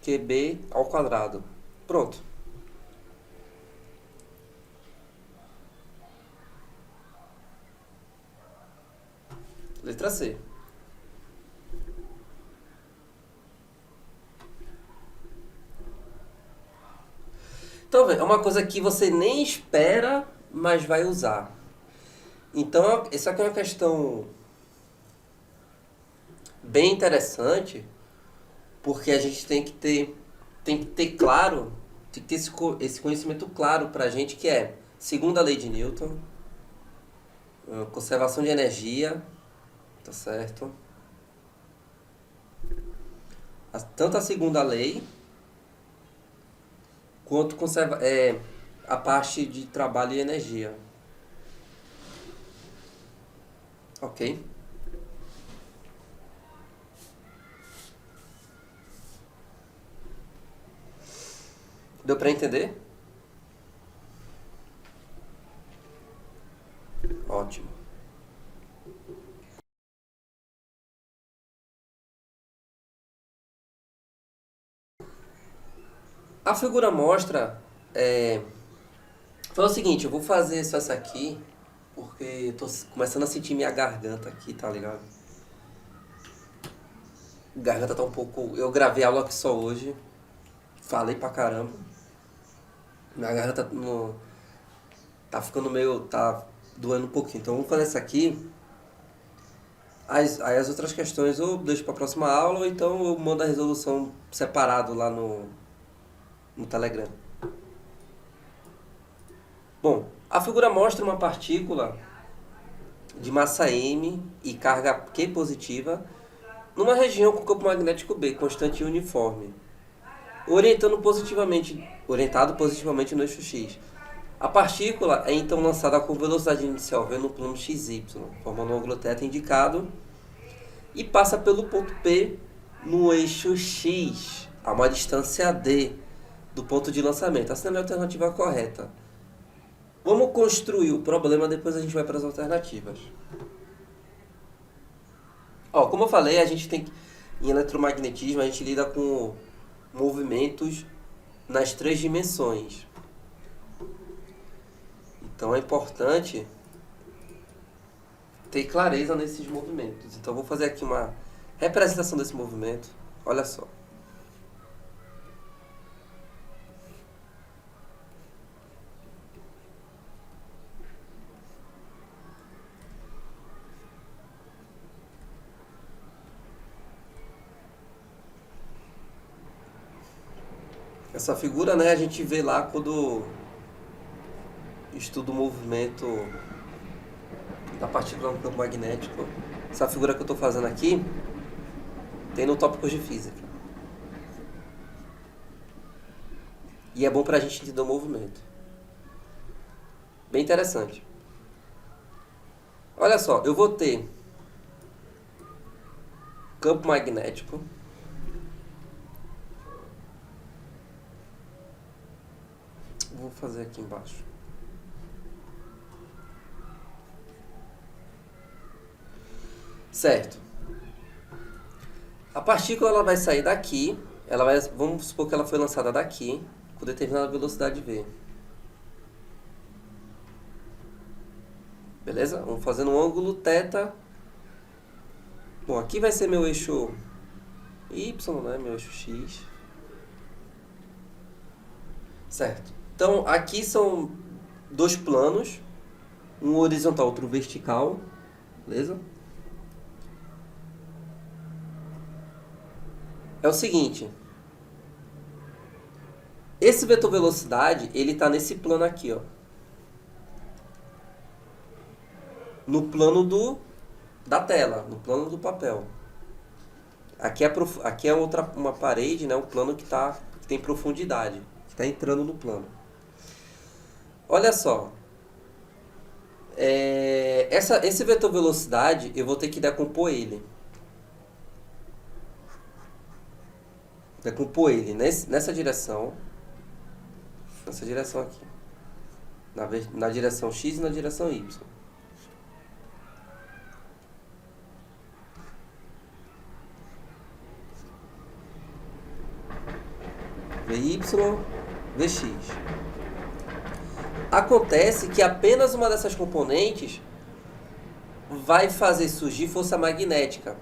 QB ao quadrado. Pronto. Letra C. Então, é uma coisa que você nem espera, mas vai usar. Então, isso aqui é uma questão bem interessante, porque a gente tem que ter claro, tem que ter esse conhecimento claro pra gente, que é segunda lei de Newton, conservação de energia, tá certo? Tanto a segunda lei quanto a parte de trabalho e energia. Ok? Deu para entender? Ótimo. A figura mostra... Foi o seguinte, eu vou fazer só essa aqui, porque tô começando a sentir minha garganta aqui, tá ligado? Garganta tá um pouco... Eu gravei aula aqui só hoje, falei pra caramba. Minha garganta tá ficando meio... tá doendo um pouquinho. Então vamos fazer essa aqui. Aí as outras questões eu deixo pra próxima aula, ou então eu mando a resolução separado lá no Telegram. Bom, a figura mostra uma partícula de massa M e carga Q positiva numa região com campo magnético B, constante e uniforme, orientado positivamente no eixo X. A partícula é então lançada com velocidade inicial v no plano XY, formando um ângulo θ indicado, e passa pelo ponto P no eixo X, a uma distância d do ponto de lançamento. Essa é a alternativa correta. Vamos construir o problema, depois a gente vai para as alternativas. Como eu falei, a gente tem em eletromagnetismo, a gente lida com movimentos nas 3 dimensões. Então é importante ter clareza nesses movimentos. Então eu vou fazer aqui uma representação desse movimento. Olha só. Essa figura, né, a gente vê lá quando estuda o movimento da partícula no campo magnético. Essa figura que eu estou fazendo aqui tem no Tópicos de Física. E é bom para a gente entender o movimento. Bem interessante. Olha só, eu vou ter campo magnético. Vou fazer aqui embaixo. Certo. A partícula ela vai sair daqui. Vamos supor que ela foi lançada daqui com determinada velocidade v. Beleza? Vamos fazendo um ângulo θ. Bom, aqui vai ser meu eixo Y, né? Meu eixo X. Certo. Então, aqui são 2 planos. Um horizontal, outro vertical. Beleza? É o seguinte. Esse vetor velocidade, ele está nesse plano aqui, ó. No plano da tela, no plano do papel. Aqui é uma parede, né? Um plano que tem profundidade, que está entrando no plano. Olha só. Esse vetor velocidade, eu vou ter que decompor ele. Decompor ele nessa direção. Nessa direção aqui. Na direção X e na direção Y. VY, VX. Acontece que apenas uma dessas componentes vai fazer surgir força magnética.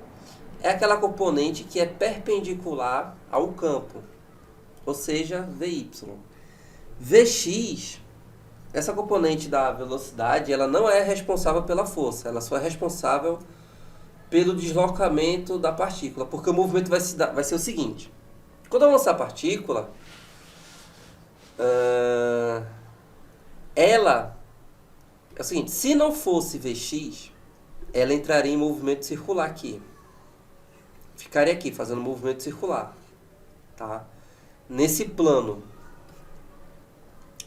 É aquela componente que é perpendicular ao campo, ou seja, VY. VX, essa componente da velocidade, ela não é responsável pela força, ela só é responsável pelo deslocamento da partícula, porque o movimento vai ser o seguinte. Quando eu lançar a partícula, ela é o seguinte, se não fosse Vx, ela entraria em movimento circular aqui. Ficaria aqui fazendo movimento circular, tá? Nesse plano.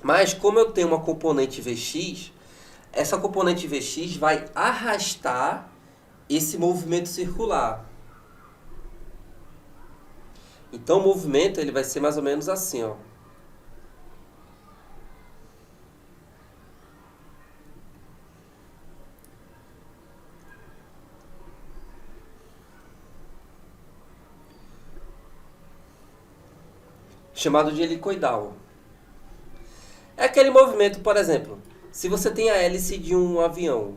Mas como eu tenho uma componente Vx, essa componente Vx vai arrastar esse movimento circular. Então o movimento ele vai ser mais ou menos assim, ó. chamado de helicoidal. É aquele movimento, por exemplo, se você tem a hélice de um avião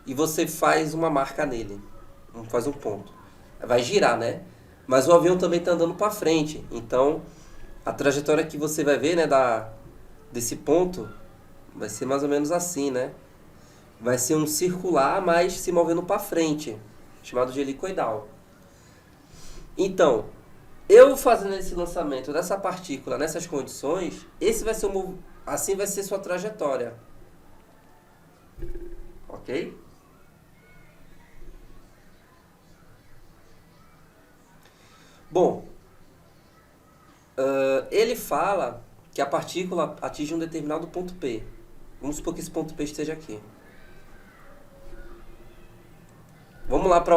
e você faz uma marca nele, faz um ponto, vai girar, né? Mas o avião também está andando para frente, então a trajetória que você vai ver, né, desse ponto vai ser mais ou menos assim, né? Vai ser um circular, mas se movendo para frente, chamado de helicoidal. Então, eu fazendo esse lançamento dessa partícula nessas condições, esse vai ser assim vai ser sua trajetória. Ok? Bom, ele fala que a partícula atinge um determinado ponto P. Vamos supor que esse ponto P esteja aqui. Vamos lá para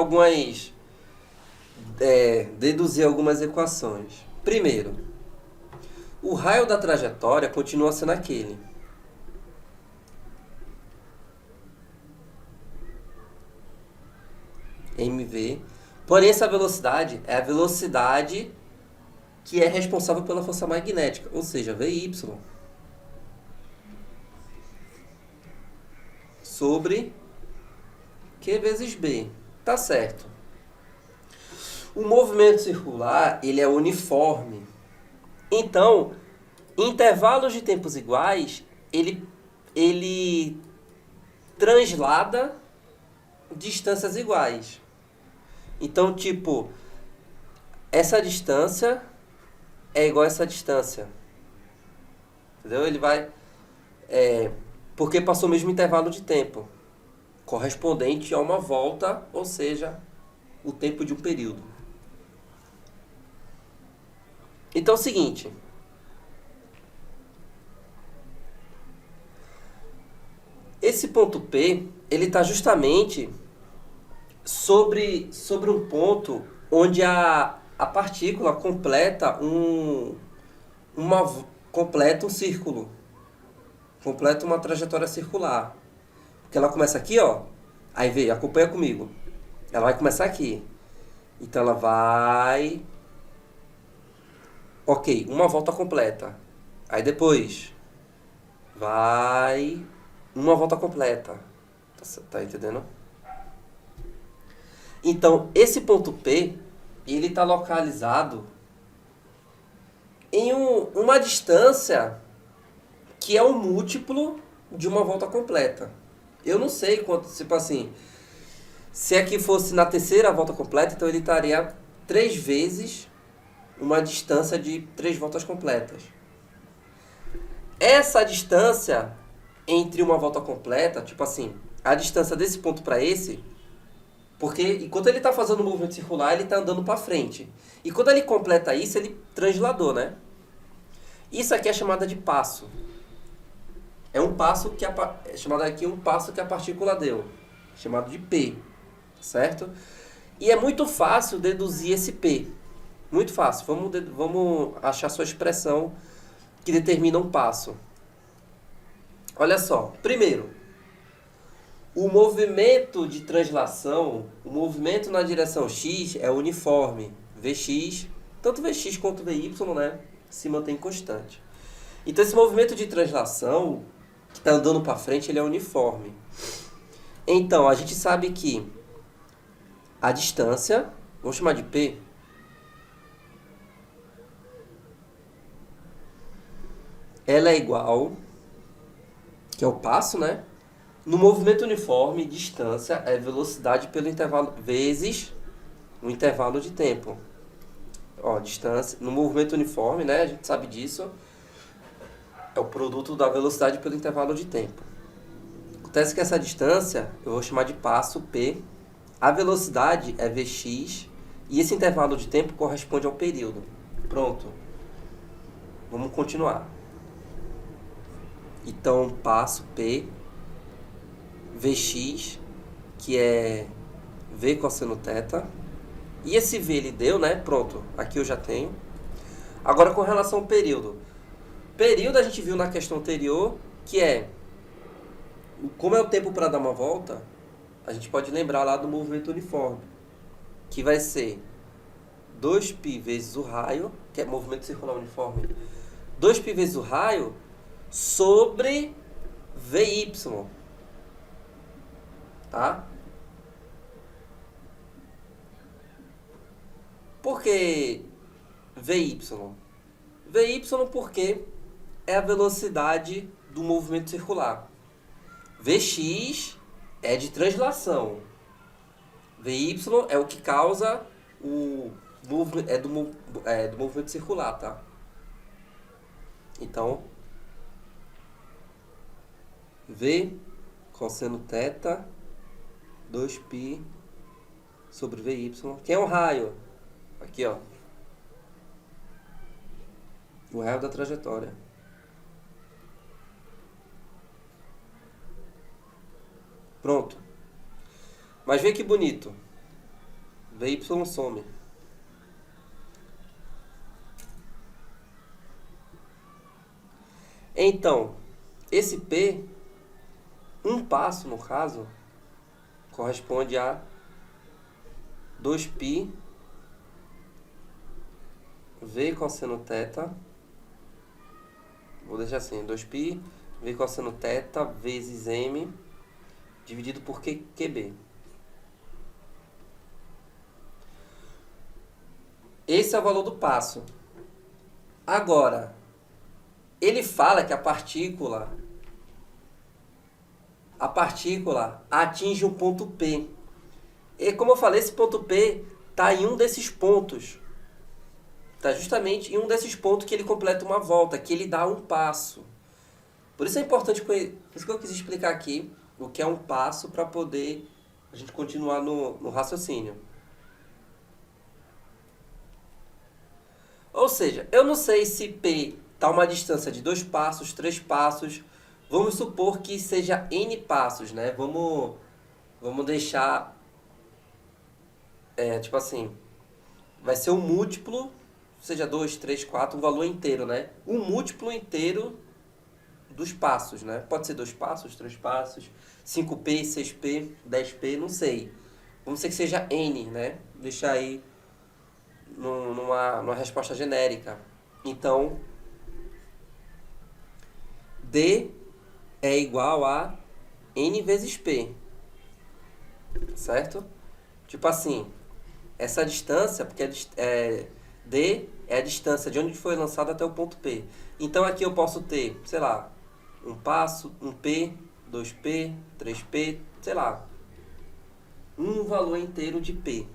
deduzir algumas equações. Primeiro, o raio da trajetória continua sendo aquele. mv. Porém, essa velocidade é a velocidade que é responsável pela força magnética, ou seja, Vy sobre Q vezes B. Tá certo. O movimento circular, ele é uniforme. Então, em intervalos de tempos iguais, ele translada distâncias iguais. Então, tipo, essa distância é igual a essa distância. Entendeu? Ele vai... porque passou o mesmo intervalo de tempo, correspondente a uma volta, ou seja, o tempo de um período. Então é o seguinte. Esse ponto P, ele está justamente sobre um ponto onde a partícula completa um círculo. Completa uma trajetória circular. Porque ela começa aqui, ó. Aí vê, acompanha comigo. Ela vai começar aqui. Então ela vai... Ok, uma volta completa. Aí depois vai uma volta completa. Tá entendendo? Então, esse ponto P, ele está localizado em uma distância que é um múltiplo de uma volta completa. Eu não sei quanto, tipo assim, se aqui fosse na terceira volta completa, então ele estaria 3 vezes uma distância de 3 voltas completas. Essa distância entre uma volta completa, tipo assim, a distância desse ponto para esse, porque enquanto ele está fazendo o movimento circular, ele está andando para frente. E quando ele completa isso, ele transladou, né? Isso aqui é chamada de passo. É um passo que é chamado aqui um passo que a partícula deu, chamado de P, certo? E é muito fácil deduzir esse P. Muito fácil. Vamos achar sua expressão que determina um passo. Olha só. Primeiro, o movimento de translação, o movimento na direção x é uniforme. Vx, tanto Vx quanto Vy, né, se mantém constante. Então esse movimento de translação, que está andando para frente, ele é uniforme. Então, a gente sabe que a distância, vamos chamar de P, ela é igual, que é o passo, né? No movimento uniforme, distância é velocidade pelo intervalo vezes o intervalo de tempo. Ó, distância, no movimento uniforme, né? A gente sabe disso. É o produto da velocidade pelo intervalo de tempo. Acontece que essa distância, eu vou chamar de passo P. A velocidade é Vx. E esse intervalo de tempo corresponde ao período. Pronto. Vamos continuar. Então, passo P, Vx, que é V cosseno θ. E esse V ele deu, né? Pronto, aqui eu já tenho. Agora, com relação ao período. Período a gente viu na questão anterior, que é... Como é o tempo para dar uma volta, a gente pode lembrar lá do movimento uniforme. Que vai ser 2π vezes o raio, que é movimento circular uniforme, 2π vezes o raio sobre VY. Tá? Por que VY? VY porque é a velocidade do movimento circular. Vx é de translação. Vy é o que causa o movimento, do movimento circular, tá? Então, V cosseno θ 2π sobre Vy. Quem é o raio? Aqui, ó. O raio da trajetória. Pronto. Mas vê que bonito. Vy some. Então, esse P, um passo no caso, corresponde a 2π V cosseno θ. Vou deixar assim, 2π V cosseno θ vezes M dividido por QB. Esse é o valor do passo. Agora, ele fala que a partícula atinge um ponto P. E como eu falei, esse ponto P está em um desses pontos. Está justamente em um desses pontos que ele completa uma volta, que ele dá um passo. Por isso é importante, por isso que eu quis explicar aqui o que é um passo para poder a gente continuar no raciocínio. Ou seja, eu não sei se P está a uma distância de 2 passos, 3 passos. Vamos supor que seja N passos, né? Vamos deixar, tipo assim, vai ser um múltiplo, seja 2, 3, 4, um valor inteiro, né? Um múltiplo inteiro dos passos, né? Pode ser 2 passos, 3 passos, 5P, 6P, 10P, não sei. Vamos dizer que seja N, né? Deixar aí numa resposta genérica. Então, D é igual a N vezes P. Certo? Tipo assim, essa distância, porque D é a distância de onde foi lançado até o ponto P. Então aqui eu posso ter, sei lá, um passo, um P, 2P, 3P, sei lá, um valor inteiro de P.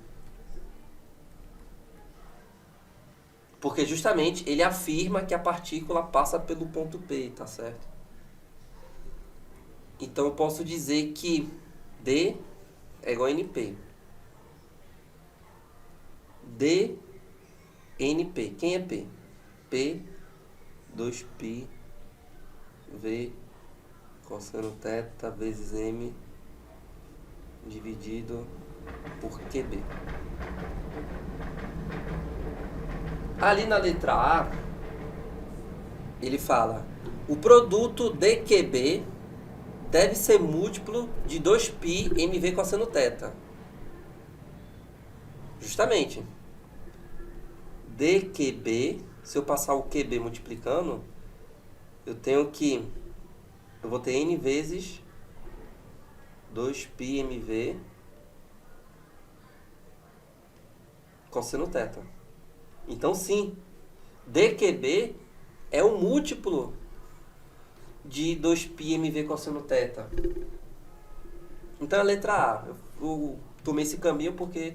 Porque justamente ele afirma que a partícula passa pelo ponto P, tá certo? Então eu posso dizer que D é igual a NP. D, NP. Quem é P? P, 2π, V, cosseno θ vezes M, dividido por QB. Ali na letra A, ele fala: o produto DQB deve ser múltiplo de 2π mv cosseno θ. Justamente. DQB, se eu passar o QB multiplicando, eu vou ter N vezes 2π mv cosseno θ. Então, sim, DQB é um múltiplo de 2π mv cosseno θ. Então, a letra A. Eu tomei esse caminho porque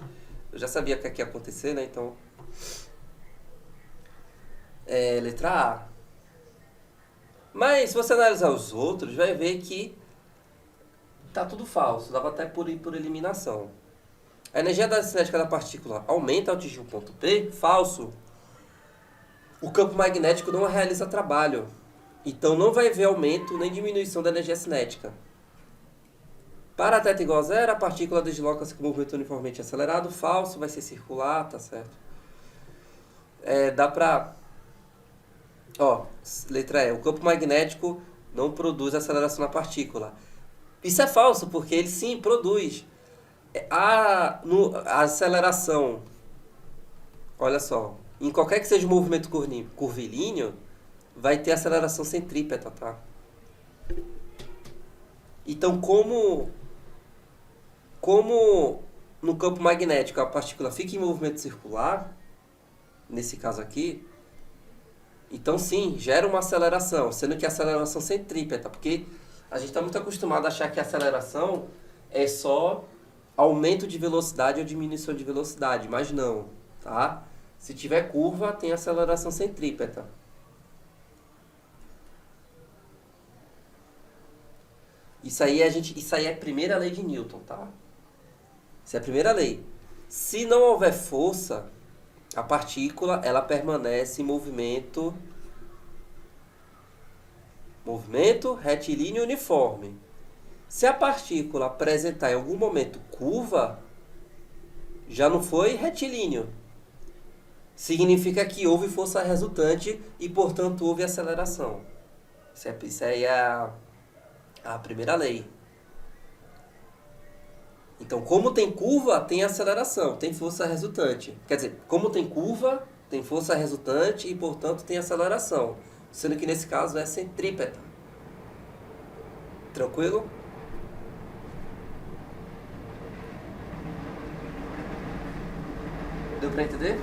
eu já sabia que ia acontecer, né? Então, letra A. Mas, se você analisar os outros, vai ver que tá tudo falso. Dava até por eliminação. A energia da cinética da partícula aumenta ao atingir o ponto P? Falso. O campo magnético não realiza trabalho. Então não vai haver aumento nem diminuição da energia cinética. Para θ igual a zero, a partícula desloca-se com movimento uniformemente acelerado. Falso, vai ser circular, tá certo? Dá pra... letra E. O campo magnético não produz aceleração na partícula. Isso é falso, porque ele sim produz. A aceleração Olha só, em qualquer que seja o movimento curvilíneo, vai ter aceleração centrípeta, tá? Então, como no campo magnético a partícula fica em movimento circular, nesse caso aqui, então sim, gera uma aceleração, sendo que a aceleração centrípeta, porque a gente está muito acostumado a achar que a aceleração é só aumento de velocidade ou diminuição de velocidade, mas não, tá? Se tiver curva, tem aceleração centrípeta. Isso aí é a primeira lei de Newton, tá? Isso é a primeira lei. Se não houver força, a partícula ela permanece em movimento retilíneo uniforme. Se a partícula apresentar em algum momento curva, já não foi retilíneo. Significa que houve força resultante e, portanto, houve aceleração. Isso aí é a primeira lei. Então, como tem curva, tem aceleração, tem força resultante. Quer dizer, como tem curva, tem força resultante e, portanto, tem aceleração. Sendo que nesse caso é centrípeta. Tranquilo? Deu pra entender?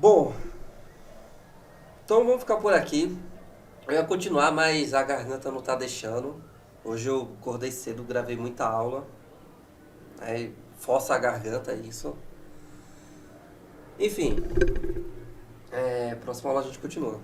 Bom, então vamos ficar por aqui. Eu ia continuar, mas a garganta não tá deixando. Hoje eu acordei cedo, gravei muita aula. Aí força a garganta, isso. Enfim, próxima aula a gente continua.